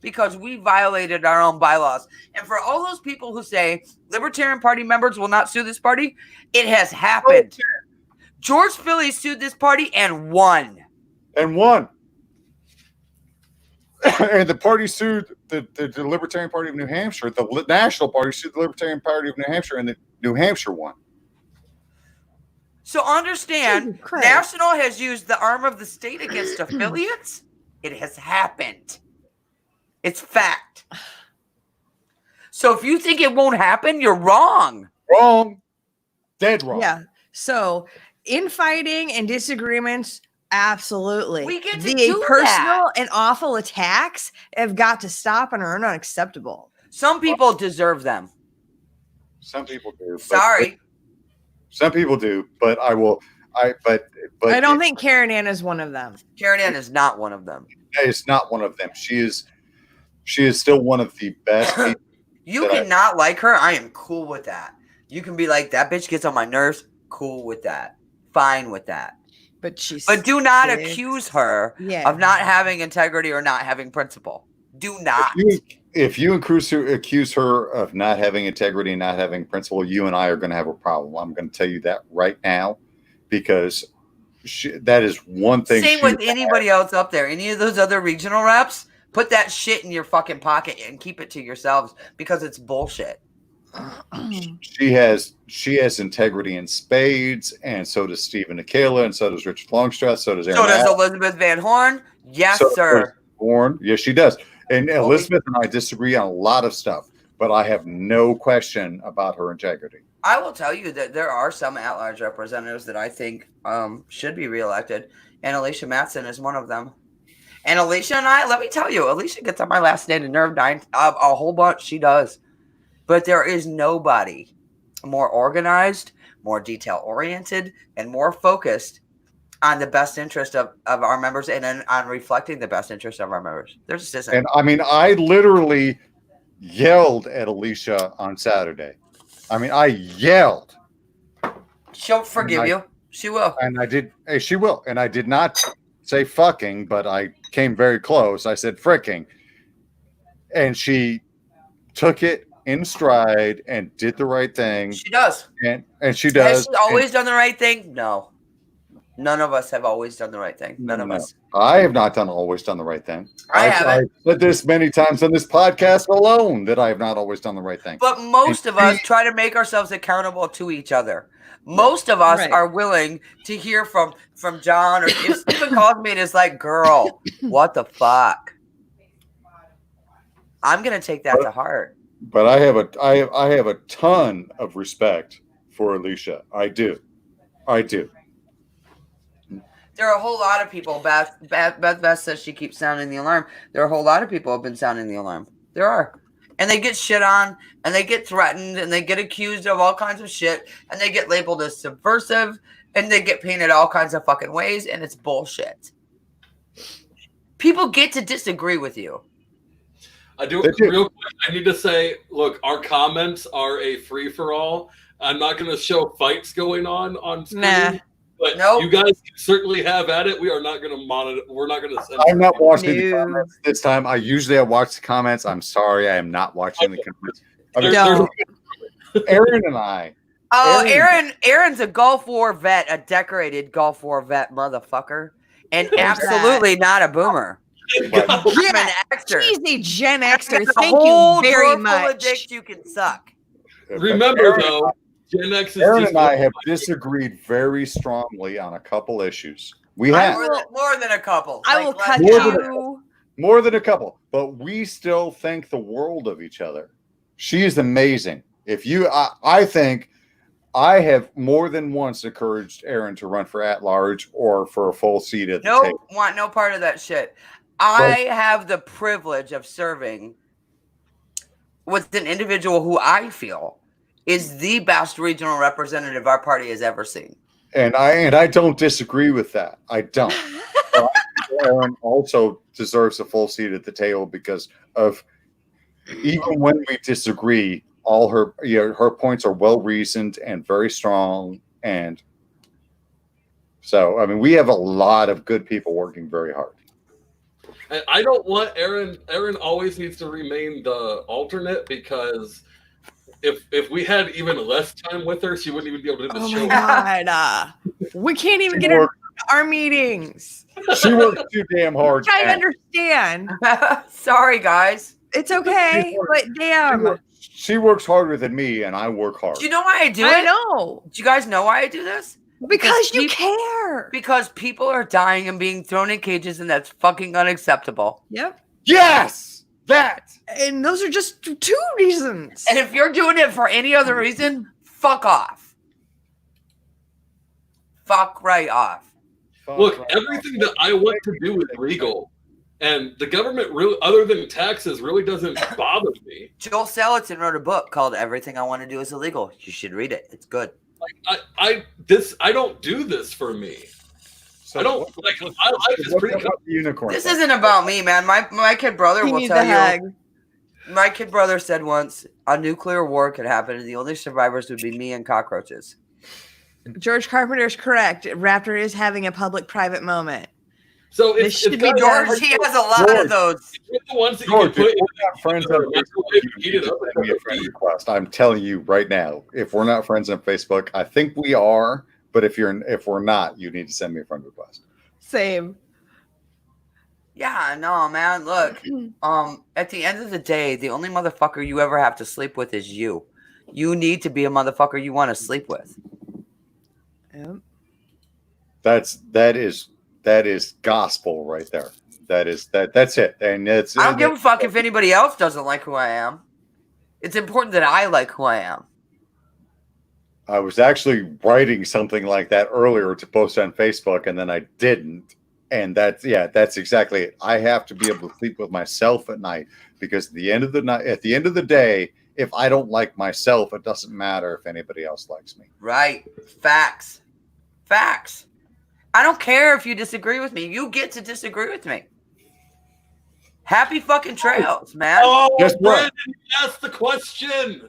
because we violated our own bylaws. And for all those people who say Libertarian Party members will not sue this party, it has happened. George Philly sued this party and won. And the party sued the Libertarian Party of New Hampshire. The National Party sued the Libertarian Party of New Hampshire, and the New Hampshire won. So understand, Jesus Christ. National has used the arm of the state against affiliates. It has happened. It's fact. So if you think it won't happen, you're wrong. Wrong. Dead wrong. Yeah. So infighting and disagreements, absolutely. We get to the do personal and awful attacks have got to stop and are unacceptable. Some people deserve them. Some people do. but- Sorry. Some people do, but but I don't think Karen Ann is one of them. Karen Ann is not one of them. it's not one of them. She is still one of the best people. You cannot like her. I am cool with that. You can be like, that bitch gets on my nerves. Cool with that. Fine with that. But do not sick. accuse her Yeah. of not having integrity or not having principle. Do not. If you accuse her of not having integrity and not having principle, you and I are going to have a problem. I'm going to tell you that right now, because that is one thing. Same with anybody else up there. Any of those other regional reps, put that shit in your fucking pocket and keep it to yourselves, because it's bullshit. She has integrity in spades, and so does Stephen Akela, and so does Richard Longstreth, so does Aaron. So does Elizabeth Van Horn. Yes, sir. Horn. Yes, she does. And Elizabeth and I disagree on a lot of stuff, but I have no question about her integrity. I will tell you that there are some at-large representatives that I think should be reelected, and Alicia Mattson is one of them. And Alicia and I, let me tell you, Alicia gets on my last standing nerve a whole bunch. She does. But there is nobody more organized, more detail-oriented, and more focused on the best interest of our members and on reflecting the best interest of our members. There's just isn't. And I mean, I literally yelled at Alicia on Saturday. I mean, I yelled. She'll forgive you. She will. And I did. Hey, she will. And I did not say fucking, but I came very close. I said fricking. And she took it in stride and did the right thing. She does. And she does. Has she always done the right thing? No. None of us have always done the right thing. None of us. I have not always done the right thing. I haven't. I've said this many times on this podcast alone, that I have not always done the right thing. But most of us try to make ourselves accountable to each other. Most of us are willing to hear from John, or if Stephen calls me and is like, girl, what the fuck? I'm going to take that to heart. But I have a ton of respect for Alicia. I do. There are a whole lot of people. Beth says she keeps sounding the alarm. There are a whole lot of people who have been sounding the alarm. There are. And they get shit on, and they get threatened, and they get accused of all kinds of shit, and they get labeled as subversive, and they get painted all kinds of fucking ways, and it's bullshit. People get to disagree with you. I do. Real quick, I need to say, look, our comments are a free-for-all. I'm not going to show fights going on screen. Nah. But Nope. you guys can certainly have at it. We are not going to monitor. We're not going to send. I'm not watching the comments this time. I watch the comments. I'm sorry, I am not watching the comments. Aaron and I. Oh, Aaron's a Gulf War vet, a decorated Gulf War vet, motherfucker, and absolutely not a boomer. I'm an actor. She's a Gen Xer. A Thank whole you very drawer full of much. dicks you can suck. Remember, though, Gen X is Aaron just and I have disagreed very strongly on a couple issues. We have more than a couple. I will cut more than a couple, but we still think the world of each other. She is amazing. I think I have more than once encouraged Aaron to run for at-large or for a full seat at the table. Want no part of that shit. I have the privilege of serving with an individual who I feel is the best regional representative our party has ever seen. And I don't disagree with that. I don't. But Aaron also deserves a full seat at the table because of, even when we disagree, all her points are well reasoned and very strong. And so, I mean, we have a lot of good people working very hard. And I don't want Aaron. Aaron always needs to remain the alternate, because if we had even less time with her, she wouldn't even be able to do the show. Oh my God. We can't even get her to our meetings. She works too damn hard. I understand. Sorry, guys. It's okay, but damn. She works harder than me, and I work hard. Do you know why I do it? I know. Do you guys know why I do this? Because you care. Because people are dying and being thrown in cages, and that's fucking unacceptable. Yep. Yes, that. And those are just 2 reasons. And if you're doing it for any other reason, fuck off. Fuck right off. Look, everything that I want to do is legal. And the government, really, other than taxes, really doesn't bother me. Joel Salatin wrote a book called Everything I Want to Do is Illegal. You should read it. It's good. I don't do this for me. So I don't like my life is pretty unicorn. This isn't about me, man. My kid brother will tell you. My kid brother said once a nuclear war could happen, and the only survivors would be me and cockroaches. George Carpenter is correct. Raptor is having a public-private moment. So This should be George, he has a lot of those. It's the ones that George, you can if put we're not friends on Facebook, send me a friend request. I'm telling you right now, if we're not friends on Facebook, I think we are. But if we're not, you need to send me a friend request. Same. Yeah, no, man. Look, at the end of the day, the only motherfucker you ever have to sleep with is you. You need to be a motherfucker you want to sleep with. Yep. That is gospel right there. That's it. And it's I don't give a fuck if anybody else doesn't like who I am. It's important that I like who I am. I was actually writing something like that earlier to post on Facebook, and then I didn't. And that's exactly it. I have to be able to sleep with myself at night, because at the end of the day, if I don't like myself, it doesn't matter if anybody else likes me. Right. Facts. I don't care if you disagree with me. You get to disagree with me. Happy fucking trails, man. Oh, Guess what? Brandon, ask the question.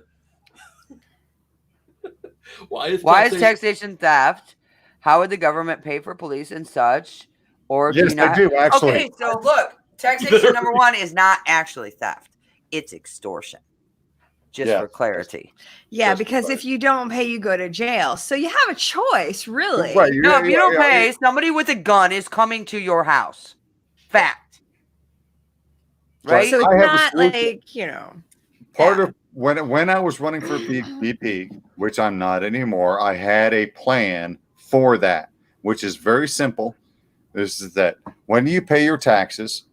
Why is taxation theft? How would the government pay for police and such? Or yes, I do actually. Okay, so look, taxation number 1 is not actually theft; it's extortion. Just for clarity. Yeah, because if you don't pay, you go to jail. So you have a choice, really. Right. No, if you don't pay, somebody with a gun is coming to your house. Fact. Right? So it's not like, Part of when I was running for BP, which I'm not anymore, I had a plan for that, which is very simple. This is that when you pay your taxes,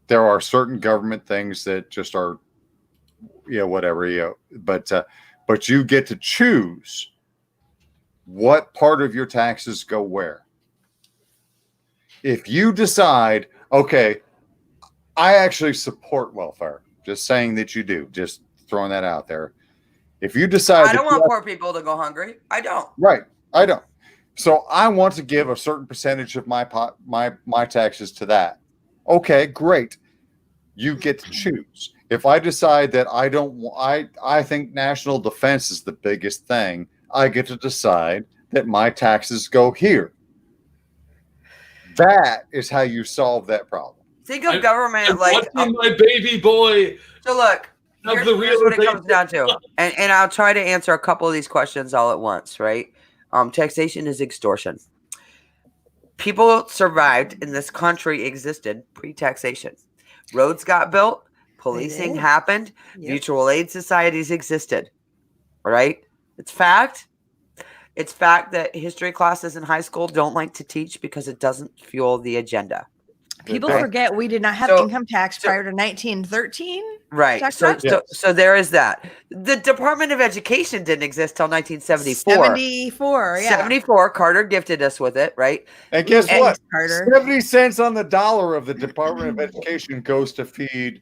there are certain government things that just are, whatever, but you get to choose what part of your taxes go where. If you decide, okay, I actually support welfare, just saying that you do, just throwing that out there. If you decide, I don't want poor people to go hungry. I don't. Right, I don't. So I want to give a certain percentage of my taxes to that. Okay, great. You get to choose. If I decide that I think national defense is the biggest thing, I get to decide that my taxes go here. That is how you solve that problem. Think of government like my baby boy. So look, here's what it comes down to, and I'll try to answer a couple of these questions all at once. Right? Taxation is extortion. People survived in this country existed pre-taxation. Roads got built. Policing happened. Yep. Mutual aid societies existed. Right? It's fact. It's fact that history classes in high school don't like to teach because it doesn't fuel the agenda. People forget we did not have income tax prior to 1913. Right. So there is that. The Department of Education didn't exist till 1974. 74. Carter gifted us with it, right? And guess what? Carter. 70 cents on the dollar of the Department of Education goes to feed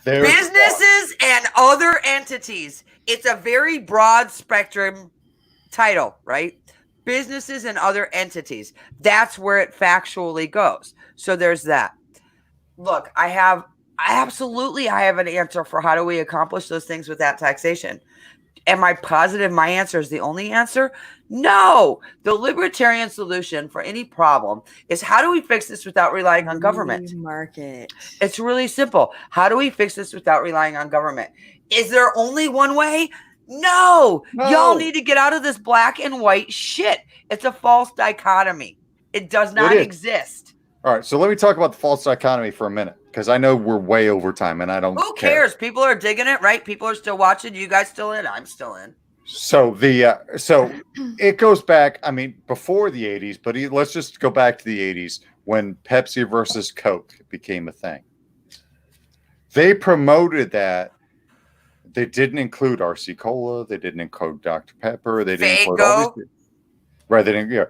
their businesses and other entities. It's a very broad spectrum title, right? Businesses and other entities. That's where it factually goes. So there's that. Look, I have an answer for how do we accomplish those things without taxation. Am I positive my answer is the only answer? No. The libertarian solution for any problem is how do we fix this without relying on government? Market. It's really simple. How do we fix this without relying on government? Is there only one way? No. Y'all need to get out of this black and white shit. It's a false dichotomy. It does not exist. All right, so let me talk about the false dichotomy for a minute, because I know we're way over time, and I don't. Who cares? People are digging it, right? People are still watching. You guys still in? I'm still in. So it goes back. I mean, before the '80s, but let's just go back to the '80s when Pepsi versus Coke became a thing. They promoted that. They didn't include RC Cola. They didn't include Dr. Pepper. They didn't include all these. Right? They didn't. Yeah,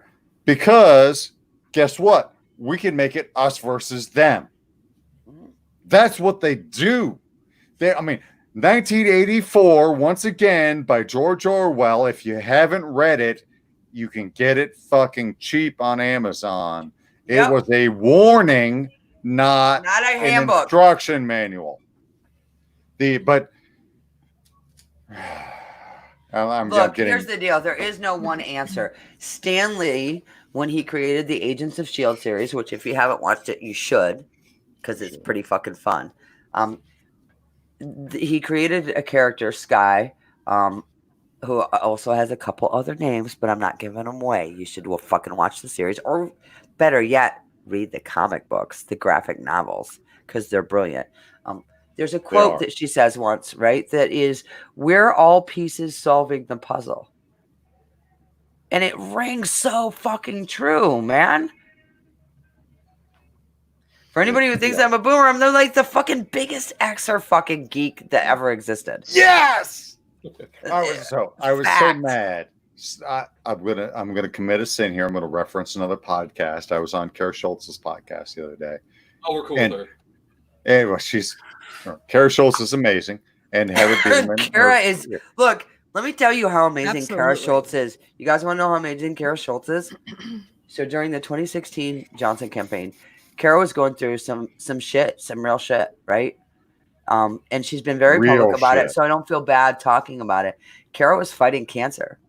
because guess what? We can make it us versus them. That's what they do. I mean, 1984, once again, by George Orwell. If you haven't read it, you can get it fucking cheap on Amazon. It was a warning, not a an handbook. Instruction manual. Look, here's the deal. There is no one answer. Stan Lee, when he created the Agents of S.H.I.E.L.D. series, which if you haven't watched it, you should, because it's pretty fucking fun. He created a character, Sky, who also has a couple other names, but I'm not giving them away. You should fucking watch the series, or better yet, read the comic books, the graphic novels, because they're brilliant. There's a quote that she says once, right? That is, "We're all pieces solving the puzzle." And it rings so fucking true, man. For anybody who thinks I'm a boomer, I'm like the fucking biggest Xer fucking geek that ever existed. Yes. I was so mad. I'm gonna commit a sin here. I'm gonna reference another podcast. I was on Kara Schultz's podcast the other day. Oh, we're cool with her. Anyway, Kara Schultz is amazing, and Heather Bierman. Kara is. Look, let me tell you how amazing Kara Schultz is. You guys want to know how amazing Kara Schultz is? So during the 2016 Johnson campaign, Kara was going through some shit, some real shit, right? And she's been very public about it, so I don't feel bad talking about it. Kara was fighting cancer,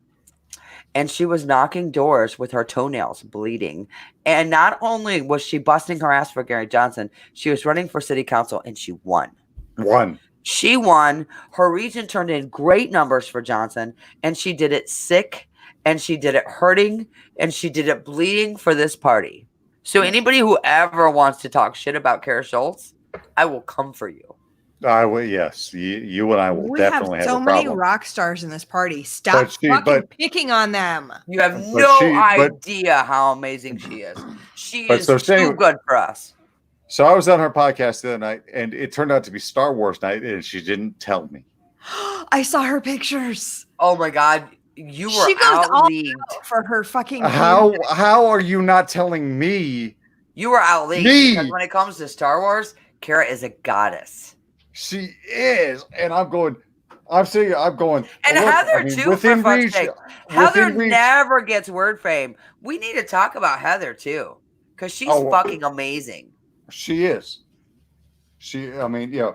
and she was knocking doors with her toenails bleeding. And not only was she busting her ass for Gary Johnson, she was running for city council, and she won. She won. Her region turned in great numbers for Johnson, and she did it sick, and she did it hurting, and she did it bleeding for this party. So anybody who ever wants to talk shit about Kara Schultz, I will come for you. I will. Yes, you and I will definitely have a problem. We have so many rock stars in this party. Stop fucking picking on them. You have no idea how amazing she is. She is too good for us. So I was on her podcast the other night, and it turned out to be Star Wars night, and she didn't tell me. I saw her pictures. Oh my God. You were she goes all out for her fucking. How are you not telling me? You were out-leagued because when it comes to Star Wars, Kara is a goddess. She is, and I'm going. And Heather too. For fuck's sake, Heather never gets word fame. We need to talk about Heather too, because she's fucking amazing. She is. I mean, yeah.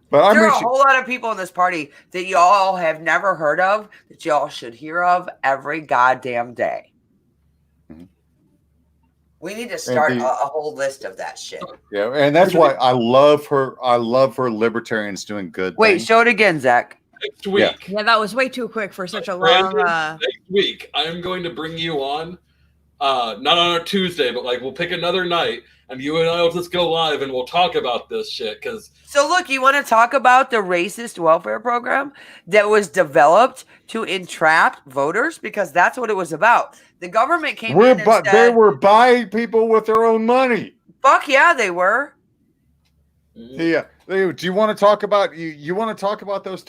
But there are a whole lot of people in this party that y'all have never heard of that y'all should hear of every goddamn day. Mm-hmm. We need to start a whole list of that shit. Yeah, and that's why I love her. I love her libertarians doing good. Wait, show it again, Zach. Next week. Yeah, that was way too quick for such a long. Next week, I'm going to bring you on. Not on a Tuesday, but we'll pick another night. And you and I will just go live and we'll talk about this shit. So look, you want to talk about the racist welfare program that was developed to entrap voters? Because that's what it was about. The government came in and said, they were buying people with their own money. Fuck yeah, they were. Yeah. Do you want to talk about you want to talk about those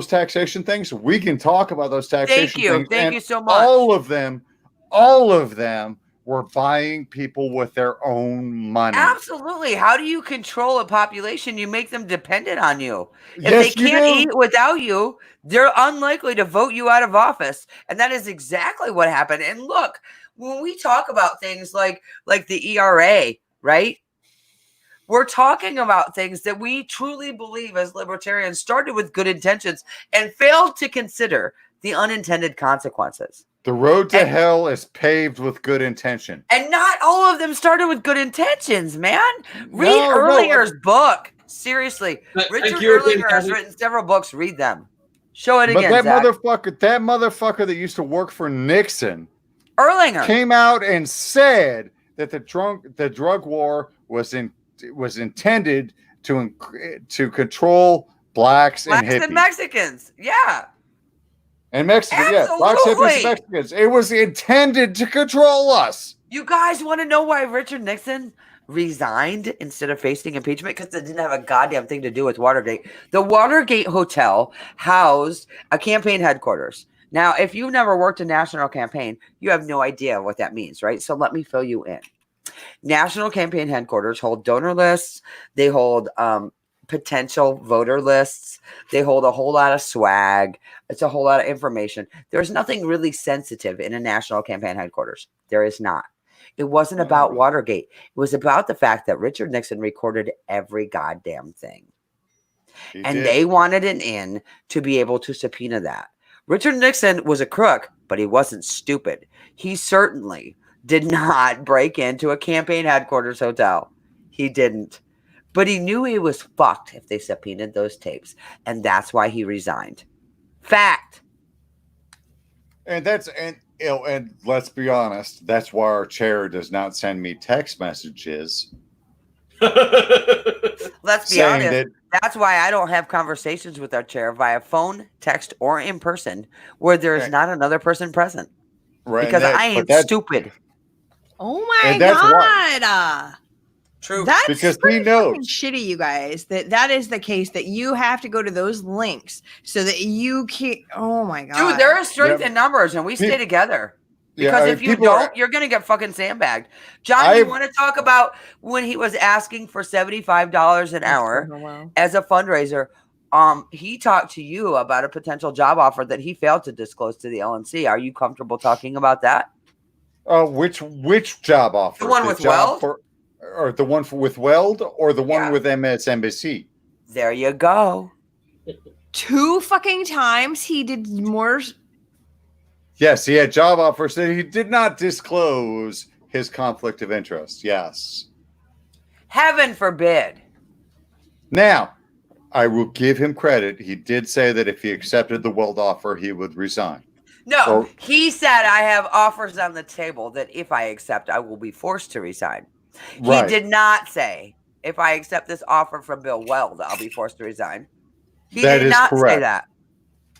taxation things? We can talk about those taxation things. Thank you so much. All of them were buying people with their own money. Absolutely. How do you control a population? You make them dependent on you. If they can't eat without you, they're unlikely to vote you out of office. And that is exactly what happened. And look, when we talk about things like the ERA, right? We're talking about things that we truly believe as libertarians started with good intentions and failed to consider the unintended consequences. The road to hell is paved with good intention. And not all of them started with good intentions, man. Read Erlinger's book. Seriously. Richard Erlinger has written several books. Read them. Show it again, But that motherfucker that used to work for Nixon, Erlinger, came out and said that the drug war was intended to control blacks and hippies. And Mexicans. Yeah. And Mexicans, yeah, Fox hippies Absolutely. and Mexicans. It was intended to control us. You guys want to know why Richard Nixon resigned instead of facing impeachment? Because it didn't have a goddamn thing to do with Watergate. The Watergate Hotel housed a campaign headquarters. Now, if you've never worked a national campaign, you have no idea what that means, right? So let me fill you in. National campaign headquarters hold donor lists. They hold potential voter lists. They hold a whole lot of swag. It's a whole lot of information. There's nothing really sensitive in a national campaign headquarters. There is not. It wasn't about Watergate. It was about the fact that Richard Nixon recorded every goddamn thing. They wanted an in to be able to subpoena that. Richard Nixon was a crook, but he wasn't stupid. He certainly did not break into a campaign headquarters hotel. He didn't. But he knew he was fucked if they subpoenaed those tapes. And that's why he resigned. Fact. And let's be honest, that's why our chair does not send me text messages. Let's be honest. That's why I don't have conversations with our chair via phone, text, or in person where there is not another person present. Right. Because I ain't stupid. Oh my God. True. That's because he knows. Shitty, you guys. That is the case that you have to go to those links so that you can't. Oh my God. Dude, there is strength in numbers, and we stay together. Because if you don't, you're going to get fucking sandbagged. John, you want to talk about when he was asking for $75 an hour as a fundraiser? He talked to you about a potential job offer that he failed to disclose to the LNC. Are you comfortable talking about that? Which job offer? The one with Weld? Or the one with Weld or the one with MSNBC? There you go. 2 fucking times he did more. Yes, he had job offers that he did not disclose his conflict of interest. Yes. Heaven forbid. Now, I will give him credit. He did say that if he accepted the Weld offer, he would resign. No, he said, I have offers on the table that if I accept, I will be forced to resign. He did not say, if I accept this offer from Bill Weld, I'll be forced to resign. He did not say that.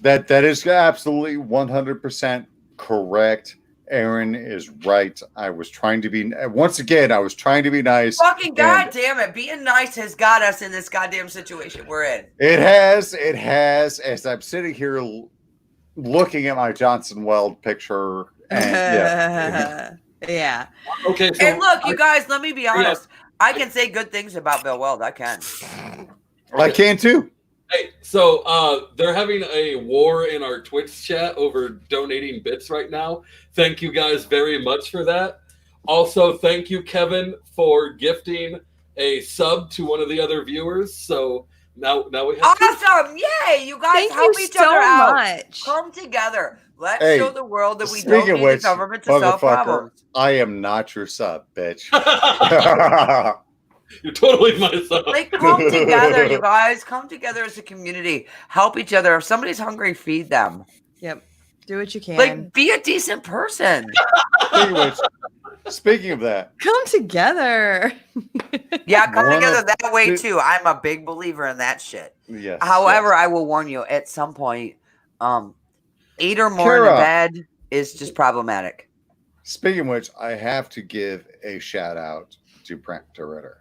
That is absolutely 100% correct. Aaron is right. I was trying to be, once again, I was trying to be nice. Fucking goddamn it. Being nice has got us in this goddamn situation we're in. It has. As I'm sitting here looking at my Johnson Weld picture. And yeah. Okay. So and look, you guys, let me be honest. I can say good things about Bill Weld. I can. I can too. Hey, so they're having a war in our Twitch chat over donating bits right now. Thank you guys very much for that. Also, thank you, Kevin, for gifting a sub to one of the other viewers. So now we have awesome! Yay! You guys help each other out. Come together. Let's show the world that we don't need the government to solve problems. I am not your sub, bitch. You're totally my son. Like, come together, you guys. Come together as a community. Help each other. If somebody's hungry, feed them. Yep. Do what you can. Like, be a decent person. Speaking of that. Come together. Yeah, come together that way, too. I'm a big believer in that shit. Yes. However, I will warn you, at some point, 8 or more in a bed is just problematic. Speaking of which, I have to give a shout out to Brent Ritter.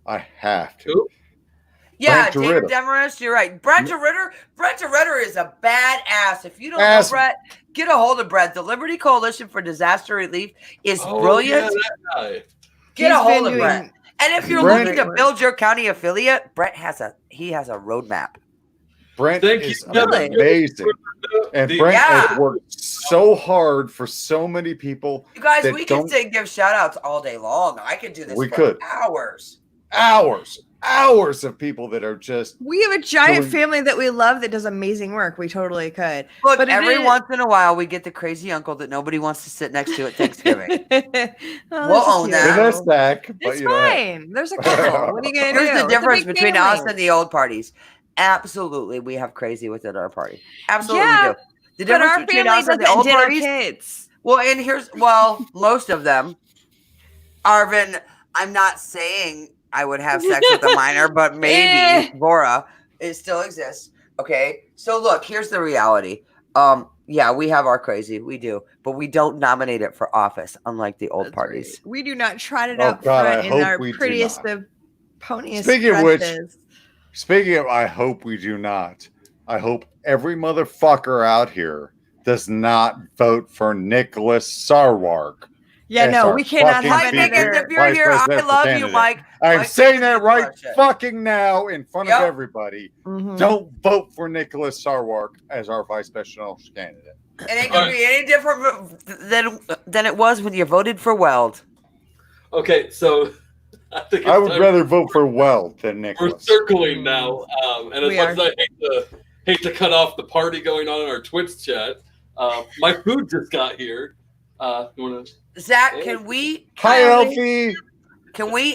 I have to. Yeah, David Demarest, you're right. Brent Ritter is a badass. If you don't know Brett, get a hold of Brett. The Liberty Coalition for Disaster Relief is brilliant. Yeah, get a hold of Brett. And if you're looking to build your county affiliate, Brett has a roadmap. Brent is amazing. And Brent has worked so hard for so many people. You guys, we can give shout outs all day long. I could do this for hours of people that are just. We have a giant family that we love that does amazing work. We totally could. Look, but every once in a while, we get the crazy uncle that nobody wants to sit next to at Thanksgiving. We'll own that. It's fine. There's a couple. What are you going to do? Here's the difference between us and the old parties. Absolutely, we have crazy within our party. Absolutely, we do. The difference between us and the old parties. Well, and most of them. Arvin, I'm not saying I would have sex with a minor, but maybe Laura, it still exists. Okay, so look, here's the reality. Yeah, we have our crazy. We do. But we don't nominate it for office, unlike the old That's parties. right. We do not trot it Oh, out God, I front in hope our we do prettiest not. of poniest Speaking of which, dresses. Speaking of, I hope we do not. I hope every motherfucker out here does not vote for Nicholas Sarwark. Yeah, as no, our we cannot fucking have Mike another. Dickens, if you're vice here, I presidential love you, candidate. Mike. I'm Mike saying Dickens that is right bullshit. fucking now in front Yep. of everybody. Mhm. Don't vote for Nicholas Sarwark as our vice presidential candidate. It ain't gonna be any different than it was when you voted for Weld. Okay, so I think it's I would time rather vote for Weld than we're Nicholas. circling now, and as We much are. as I hate to cut off the party going on in our Twitch chat, my food just got here. You want to? Zach, can we Hi, Elfie.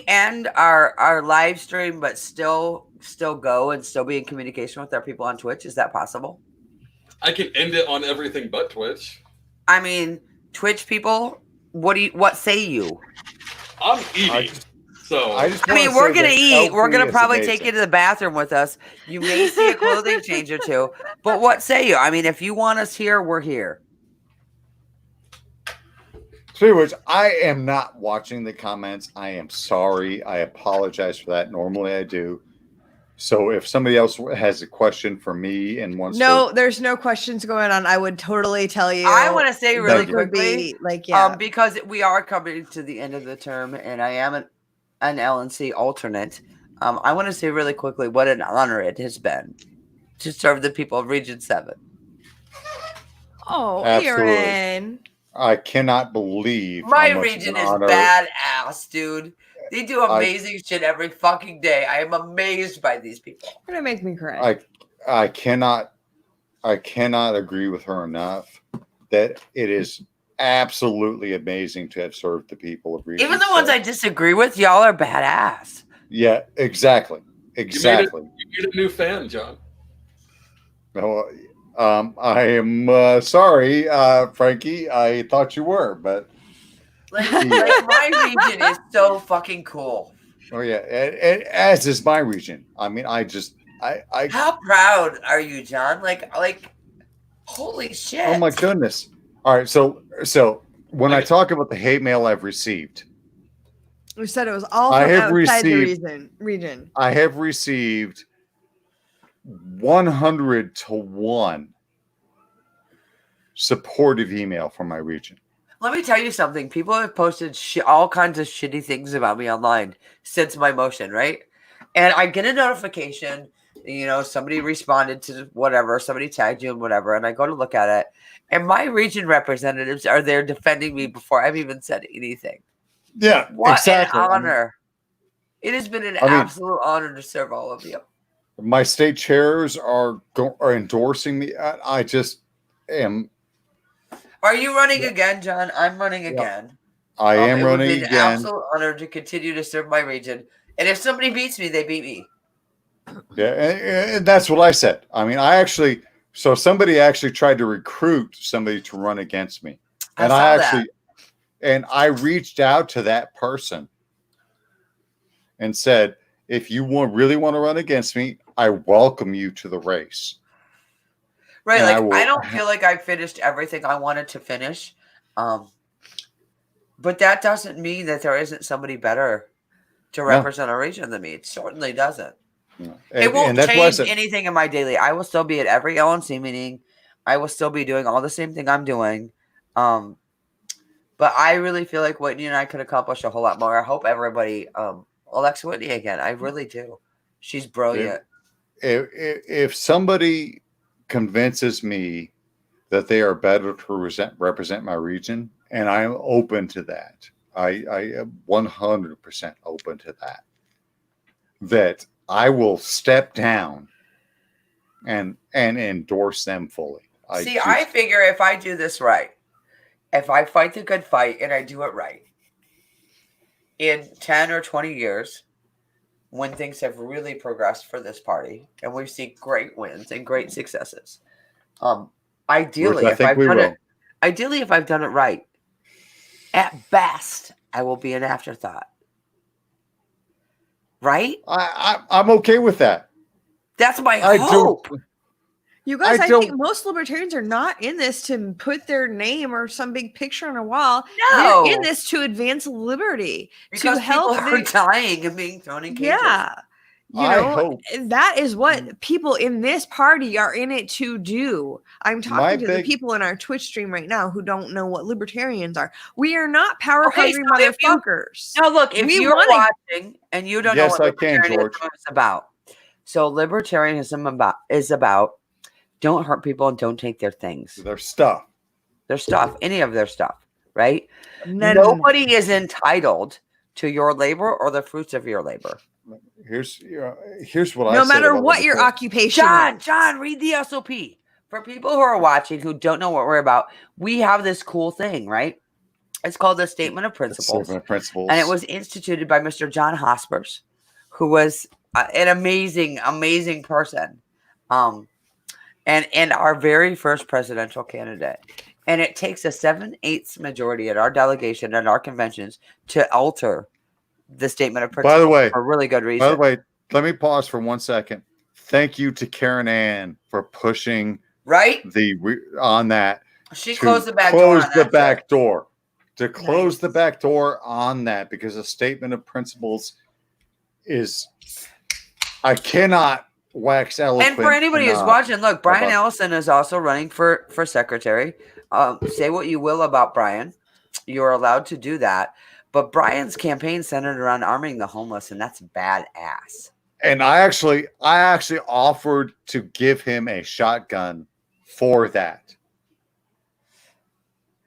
end our live stream but still go and still be in communication with our people on Twitch? Is that possible? I can end it on everything but Twitch. I mean, Twitch people, what say you? I'm eating, I just I mean, wanna we're say gonna that eat. We're Elfie gonna is probably amazing. take you to the bathroom with us. You may see a clothing change or two, but what say you? I mean, if you want us here, we're here. Speaking of which, I am not watching the comments. I am sorry. I apologize for that. Normally I do. So if somebody else has a question for me and wants No, there's no questions going on. I would totally tell you. I want to say really this would quickly, be like, yeah. because we are coming to the end of the term, and I am an LNC alternate. I want to say really quickly what an honor it has been to serve the people of Region 7. Oh, Absolutely. Aaron. I cannot believe My how much region of an is honor- badass, dude. They do amazing shit every fucking day. I am amazed by these people. You're gonna make me cry. I cannot agree with her enough that it is absolutely amazing to have served the people of Region Even the ones I 7. disagree with, y'all are badass. Yeah, exactly. You made a new fan, John. No, I am sorry, Frankie. I thought you were, but Like my region is so fucking cool. oh yeah, and as is my region. I mean, I How proud are you, John? Like, holy shit! oh my goodness. All right, so when I talk about the hate mail I've received, We said it was all I from have outside received- the region. I have received 100 to 1 supportive email from my region. Let me tell you something. People have posted all kinds of shitty things about me online since my motion, right? And I get a notification, somebody responded to whatever, somebody tagged you and whatever, and I go to look at it, and my region representatives are there defending me before I've even said anything. Yeah, What exactly. an honor. It has been an absolute honor to serve all of you. My state chairs are endorsing me. I just am. Are you running again, John? I'm running again. I am it running would be an again. absolute honor to continue to serve my region. And if somebody beats me, they beat me. Yeah, and that's what I said. I mean, somebody actually tried to recruit somebody to run against me, and I reached out to that person and said, if you really want to run against me, I welcome you to the race. Right, And I don't feel like I finished everything I wanted to finish. But that doesn't mean that there isn't somebody better to represent a region than me. It certainly doesn't. It won't change anything in my daily. I will still be at every LNC meeting. I will still be doing all the same thing I'm doing. But I really feel like Whitney and I could accomplish a whole lot more. I hope everybody elects Whitney again. I really do. She's brilliant. If somebody convinces me that they are better to represent my region, and I'm open to that. I am 100% open to that I will step down and endorse them fully. I figure if I do this right, if I fight the good fight and I do it right, in 10 or 20 years, when things have really progressed for this party and we see great wins and great successes, ideally, if I've done it right, at best, I will be an afterthought. Right? I'm okay with that. That's my hope. You guys, I don't- think most libertarians are not in this to put their name or some big picture on a wall. No. They're in this to advance liberty, Because to help people are dying and being thrown in cages. Yeah. You I know, hope- that is what people in this party are in it to do. I'm talking to the people in our Twitch stream right now who don't know what libertarians are. We are not power hungry so if you- motherfuckers. No, look, if We you're wanna- watching and you don't Yes, know I what can, libertarianism George. is about. So libertarianism is about don't hurt people and don't take their things. Their stuff. Their stuff, any of their stuff, right? No. Nobody is entitled to your labor or the fruits of your labor. Here's what I No said matter about what your libertarian- occupation is. John, read the SOP. For people who are watching who don't know what we're about, we have this cool thing, right? It's called the Statement of Principles. Statement of Principles. And it was instituted by Mr. John Hospers, who was an amazing, amazing person. And our very first presidential candidate. And it takes a 7/8 majority at our delegation and our conventions to alter the Statement of Principles. By the way, for a really good reason. By the way, let me pause for 1 second. Thank you to Karen Ann for pushing right? on that. She to closed the back door. Close the back door. To close the back door on that, because a Statement of Principles is, I cannot wax eloquent. And for anybody who's enough watching, look, Brian about- Ellison is also running for secretary. Say what you will about Brian. You're allowed to do that. But Brian's campaign centered around arming the homeless, and that's badass. And I actually offered to give him a shotgun for that.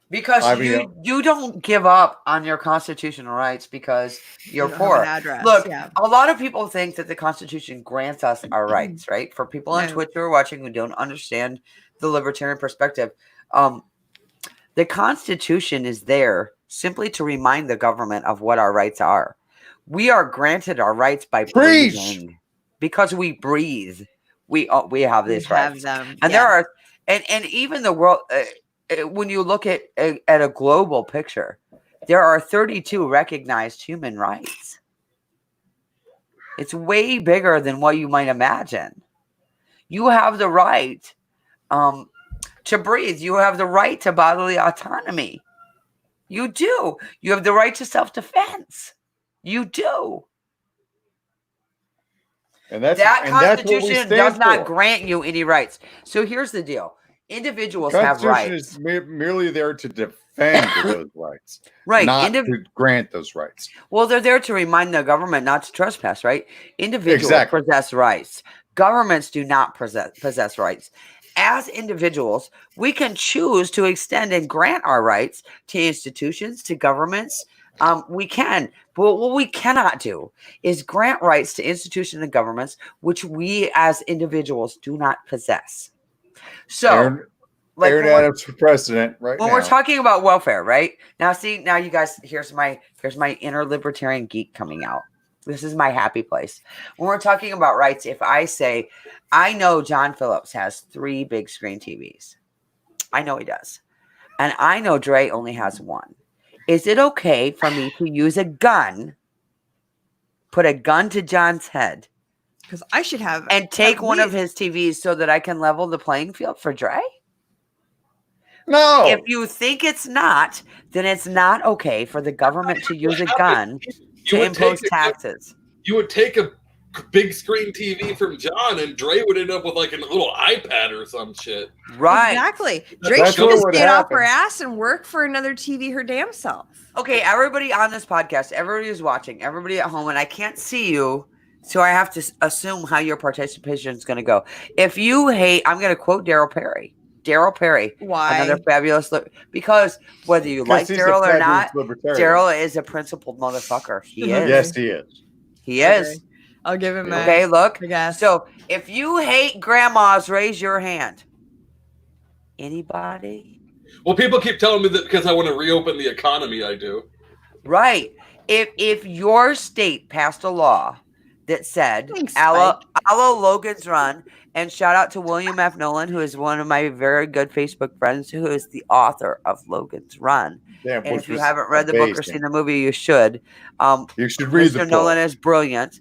Because I mean, you don't give up on your constitutional rights because you're You don't have poor. an address, Look, yeah. a lot of people think that the Constitution grants us our rights, right? For people on No. Twitch who are watching who don't understand the libertarian perspective, the Constitution is there simply to remind the government of what our rights are. We are granted our rights by Preach! breathing. Because we breathe. We have this right. Have them. And there are, and even the world, when you look at a global picture, there are 32 recognized human rights. It's way bigger than what you might imagine. You have the right to breathe. You have the right to bodily autonomy. You do. You have the right to self-defense. You do. And that's That and that's what we Constitution stand does not for. grant you any rights. So here's the deal. Individuals have Constitution rights. is merely there to defend those rights, Right. not to grant those rights. Well, they're there to remind the government not to trespass, right? Individuals Exactly. possess rights. Governments do not possess rights. As individuals, we can choose to extend and grant our rights to institutions, to governments. We can. But what we cannot do is grant rights to institutions and governments which we as individuals do not possess. So, Aaron Adams for president right when now. we're talking about welfare, right? Now you guys, here's my inner libertarian geek coming out. This is my happy place. When we're talking about rights, if I say, I know John Phillips has 3 big screen TVs. I know he does. And I know Dre only has 1. Is it okay for me to use a gun, put a gun to John's head, Because I should have. and take at one of least- his TVs so that I can level the playing field for Dre? No. If you think it's not, then it's not okay for the government to use a gun to impose taxes. You would take a big screen TV from John, and Dre would end up with like a little iPad or some shit. Right. Exactly. Drake That's should what just would get off her happen. ass and work for another TV her damn self. Okay, everybody on this podcast, everybody who's watching, everybody at home, and I can't see you, so I have to assume how your participation is going to go. If you hate, I'm going to quote Daryl Perry. Daryl Perry. Why? Another fabulous because whether you like Because he's a Daryl or fabulous not, libertarian. Daryl is a principled motherfucker. He is. Yes, he is. He is. I'll give him Okay, look. I guess. So if you hate grandmas, raise your hand. Anybody? Well, people keep telling me that because I want to reopen the economy, I do. Right. If your state passed a law that said, Thanks, a la Spike. Logan's Run, and shout out to William F. Nolan, who is one of my very good Facebook friends, who is the author of Logan's Run. Damn, And which if you was haven't read the book or amazing. seen the movie, you should. You should read the Mr. book. Nolan is brilliant.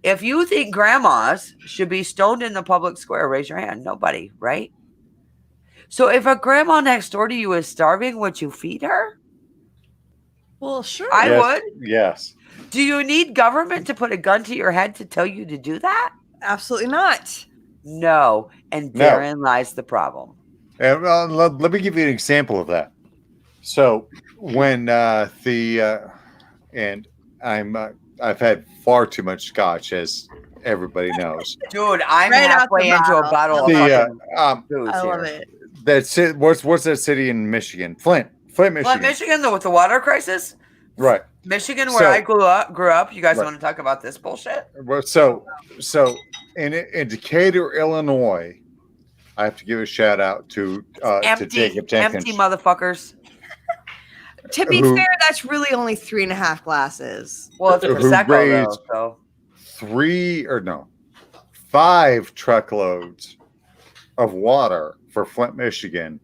If you think grandmas should be stoned in the public square, raise your hand. Nobody, right? So if a grandma next door to you is starving, would you feed her? Well, sure. I would. Yes. Do you need government to put a gun to your head to tell you to do that? Absolutely not. No. And No. therein lies the problem. And let me give you an example of that. So when and I've had far too much scotch, as everybody knows. Dude, I'm Right out halfway the into a bottle. bottle of fucking booze I love here. it. That's it. What's that city in Michigan? Flint, Michigan. Flint, Michigan, though, with the water crisis? Right. Michigan, where I grew up. You guys want to talk about this bullshit? Well, so in Decatur, Illinois, I have to give a shout out to Jacob Jenkins. Empty motherfuckers. To be fair, that's really only 3.5 glasses. Well, it's Prosecco, though. So 5 truckloads of water for Flint, Michigan,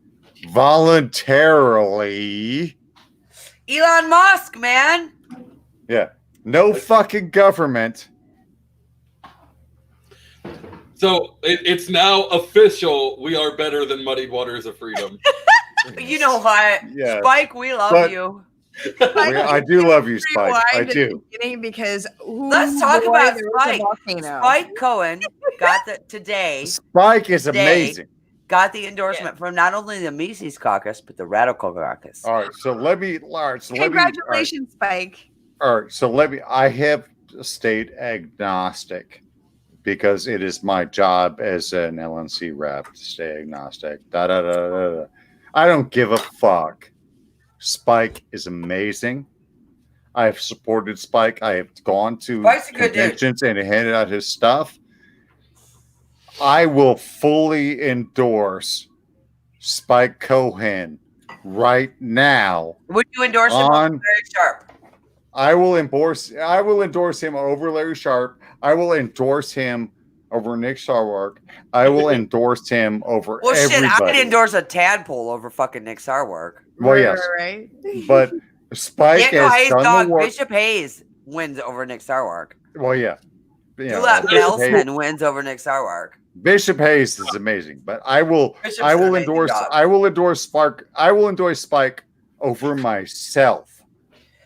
voluntarily. Elon Musk, man. Yeah. No fucking government. So it's now official. We are better than Muddied Waters of Freedom. You know what? Yeah. Spike, we love you. I do love you, Spike. I do. Because let's talk about Spike. Spike Cohen got today. Spike is amazing. Got the endorsement from not only the Mises Caucus but the Radical Caucus. All right, so let me. Congratulations, Spike. All right, so I have stayed agnostic because it is my job as an LNC rep to stay agnostic. I don't give a fuck. Spike is amazing. I have supported Spike. I have gone to conventions and handed out his stuff. I will fully endorse Spike Cohen right now. Would you endorse him over Larry Sharp? I will endorse him over Larry Sharp. I will endorse him over Nick Sarwark. I will endorse him over everybody. Shit, I'd endorse a tadpole over fucking Nick Sarwark. Well, yes. Right. But Spike has done the work. Bishop Hayes wins over Nick Sarwark. Well, yeah. Nelson wins over Nick Sarwark. Bishop Hayes is amazing, but I will endorse Spike over myself.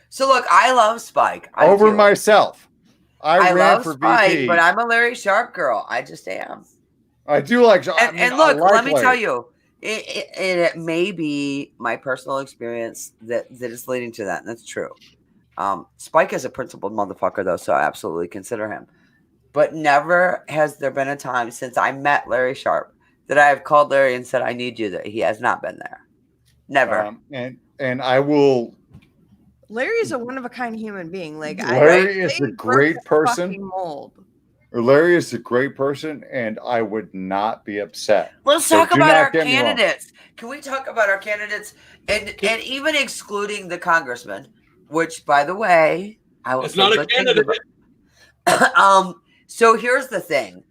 So look, I love Spike. Myself. I ran love for Spike, VP. but I'm a Larry Sharp girl. I just am. I do like. And look, let me tell you, it may be my personal experience that is leading to that, and that's true. Spike is a principled motherfucker, though, so I absolutely consider him. But never has there been a time since I met Larry Sharp that I have called Larry and said, I need you, that he has not been there. Never. And I will. Larry is a one-of-a-kind human being. Larry is a great person. Mold. Larry is a great person, and I would not be upset. Let's talk about our candidates. Can we talk about our candidates and even excluding the congressman, which, by the way, I will. It's not a candidate. So here's the thing: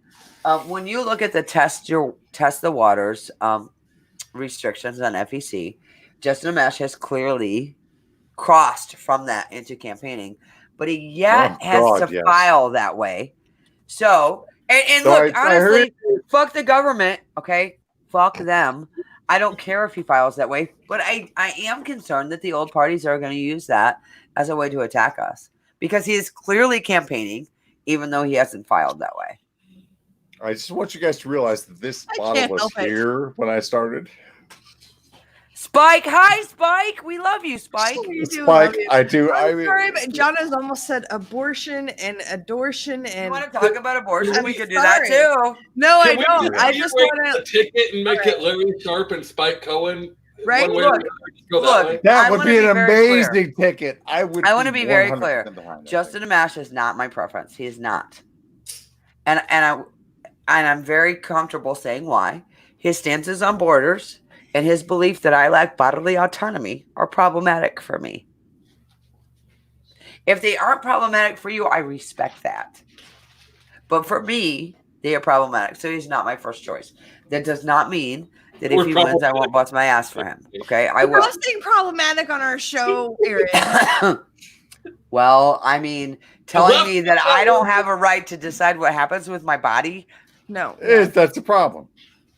when you look at the test the waters restrictions on FEC, Justin Amash has clearly crossed from that into campaigning, but he has to file that way. So, and look, honestly, fuck the government, okay? Fuck them. I don't care if he files that way, but I am concerned that the old parties are going to use that as a way to attack us because he is clearly campaigning, even though he hasn't filed that way. I just want you guys to realize that this bottle was here when I started. Spike, hi Spike. We love you, Spike. Spike, I do. I'm sorry, but John has almost said abortion and adortion. And you want to talk about abortion? We could do that too. No, I don't. I just want to ticket and make it Larry Sharp and Spike Cohen. Right? Look, that would be an amazing ticket. I want to be very clear. Justin Amash is not my preference. He is not, and I'm very comfortable saying why. His stances on borders and his belief that I lack bodily autonomy are problematic for me. If they aren't problematic for you, I respect that. But for me, they are problematic. So he's not my first choice. That does not mean that if he wins, I won't bust my ass for him. Okay, I will. Nothing problematic on our show, Aaron. Well, I mean, telling left me that I don't have a right to decide what happens with my body, No, yeah. That's a problem.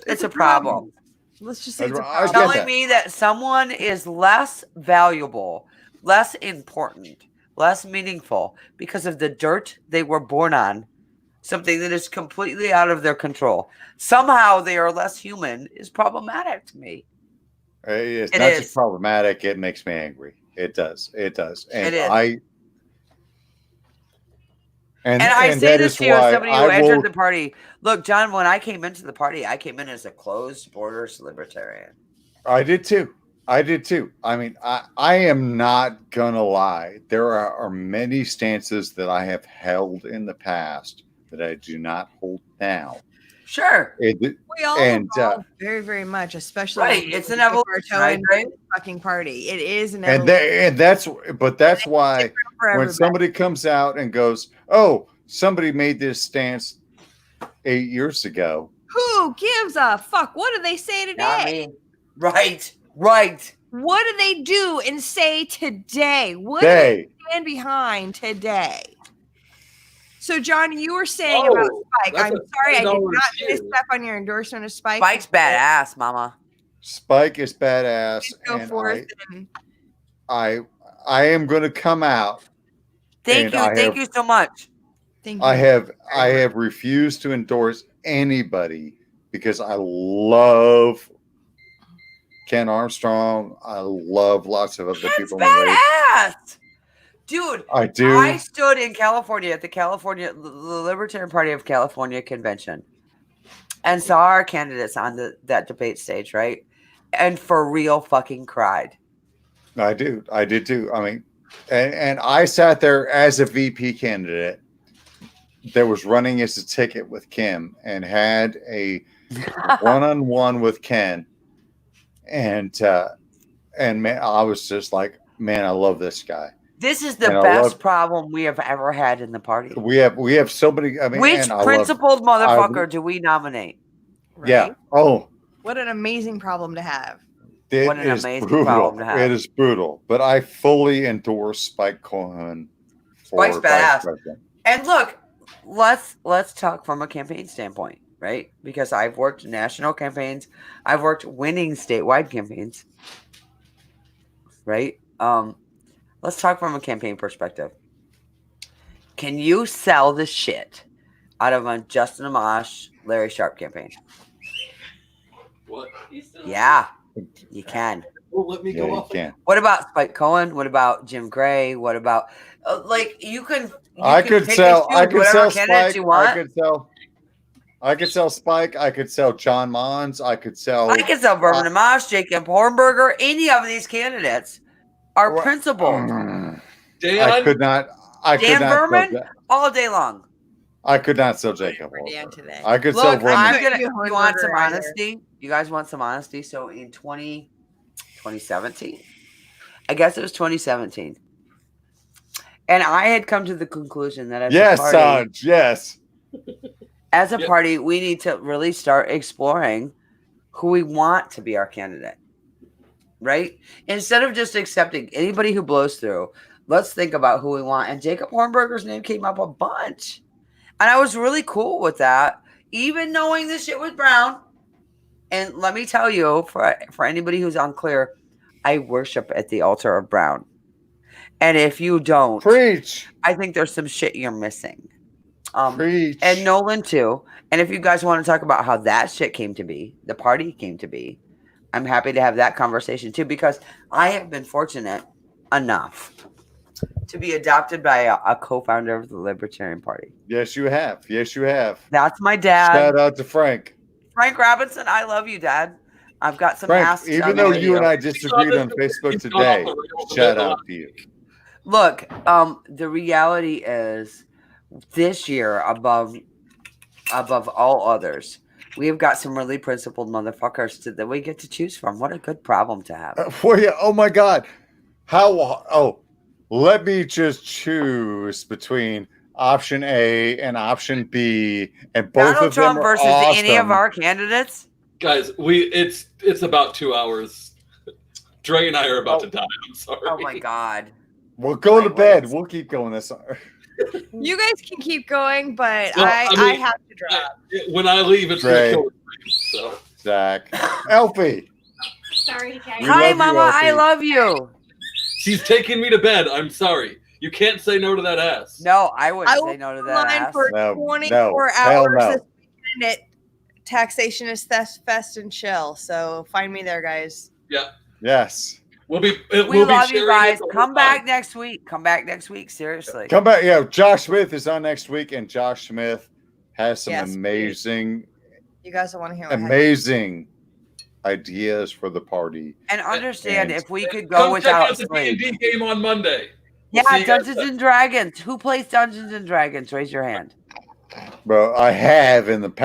it's a problem. Let's just say it's a I get problem. that. Telling me that someone is less valuable, less important, less meaningful because of the dirt they were born on, something that is completely out of their control. Somehow they are less human is problematic to me. It's It not is. just problematic. It makes me angry. It does. It does. And It is. And I say that this is to you as why somebody who I entered will. the party. Look, John, when I came into the party, I came in as a closed borders libertarian. I did too. I mean, I am not gonna lie. There are many stances that I have held in the past that I do not hold now. Sure. We all And, evolve very, very much, especially Right. when It's we an dip our evolution, toe right, into right? the fucking party. It is an and evolution that's why for when everybody. somebody comes out and goes, "Oh, somebody made this stance 8 years ago," Who gives a fuck? What do they say Not today? me. Right. Right. What do they do and say today? What do they they stand behind today? So, John, you were saying Oh, about Spike. that's I'm a sorry, I did $10 not shoe. misstep on your endorsement of Spike. Spike's badass, mama. Spike is badass, Go and forth and I am going to come out. Thank And you. Thank you so much. thank you. I have refused to endorse anybody because I love Ken Armstrong. I love lots of other That's people. in the race. badass. Dude, I do. I stood in California at the Libertarian Party of California convention and saw our candidates on that debate stage, right? And for real fucking cried. I did too. I mean, and I sat there as a VP candidate that was running as a ticket with Kim and had a one-on-one with Ken, and man, I was just like, man, I love this guy. This is the And I best love- problem we have ever had in the party. We have so many. I mean, Which and I principled love- I- motherfucker do we nominate? right? Yeah. Oh, What an amazing problem to have. it What an is amazing brutal. problem to have. It is brutal. But I fully endorse Spike Cohen for Spike's badass. vice president. And look, let's talk from a campaign standpoint, right? Because I've worked national campaigns, I've worked winning statewide campaigns, right? Let's talk from a campaign perspective. Can you sell the shit out of a Justin Amash, Larry Sharp campaign? What? Yeah, you can. Won't let me Yeah, go you off. can. What about Spike Cohen? What about Jim Gray? What about like you can? I could pick sell. and I choose could whatever sell candidates Spike. you want. I could sell Spike. I could sell John Mons. I could sell. I can sell Vernon Amash, Jacob Hornberger. Any of these candidates are Well, principled Dan, I could not. I Dan could not. Verman? Sell, all day long. I could not sell Jacob. For Dan Hornberger. today. I could sell Look, Vernon. I'm gonna. Couldn't do You want some Hornberger either. honesty? You guys want some honesty? So in 2017, I guess it was 2017, and I had come to the conclusion that as Yes, a party, Sanj. Yes. as a Yep. party, we need to really start exploring who we want to be our candidate, right? Instead of just accepting anybody who blows through, let's think about who we want. And Jacob Hornberger's name came up a bunch. And I was really cool with that, even knowing this shit was Brown. And let me tell you, for anybody who's unclear, I worship at the altar of Brown. And if you don't, Preach. I think there's some shit you're missing. Preach. And Nolan too. And if you guys want to talk about how that shit came to be, the party came to be, I'm happy to have that conversation too, because I have been fortunate enough to be adopted by a co-founder of the Libertarian Party. Yes, you have. Yes, you have. That's my dad. Shout out to Frank. Frank Robinson, I love you, Dad. I've got some Frank, asks even on though the you and video. I disagreed on Facebook today, shout out to you. Look, the reality is this year, above all others, we have got some really principled motherfuckers that we get to choose from. What a good problem to have. Well, yeah. Oh my God. Let me just choose between option A and option B, and both Donald of them Trump are versus awesome. any of our candidates. guys, it's about 2 hours. Dre and I are about to die. I'm sorry. Oh my God. We'll go to bed. Anyways. We'll keep going this. You guys can keep going, but Well, I I mean, have to drop. When I leave, it's Great. gonna kill me. So Zach, Elfie. Sorry, guys. We Hi, love you, Mama. I Elfie. love you. she's taking me to bed. I'm sorry. You can't say no to that ass. No, I wouldn't I say will no to be that. online Ass. for No, 24 hell hours no. this weekend at Taxation is Fest and Chill. So find me there, guys. Yeah, Yes. we'll be. We We'll love be you sharing it guys. the Come whole back time. next week. Come back next week. Seriously. Come back. Yeah, Josh Smith is on next week, and Josh Smith has some Yes, amazing, You guys will want to hear what amazing ideas for the party. And understand And- if we could Come go check without out the sleep. D&D game on Monday. We'll see Yeah, you guys Dungeons then. and Dragons. Who plays Dungeons and Dragons? Raise your hand. Well, I have in the past.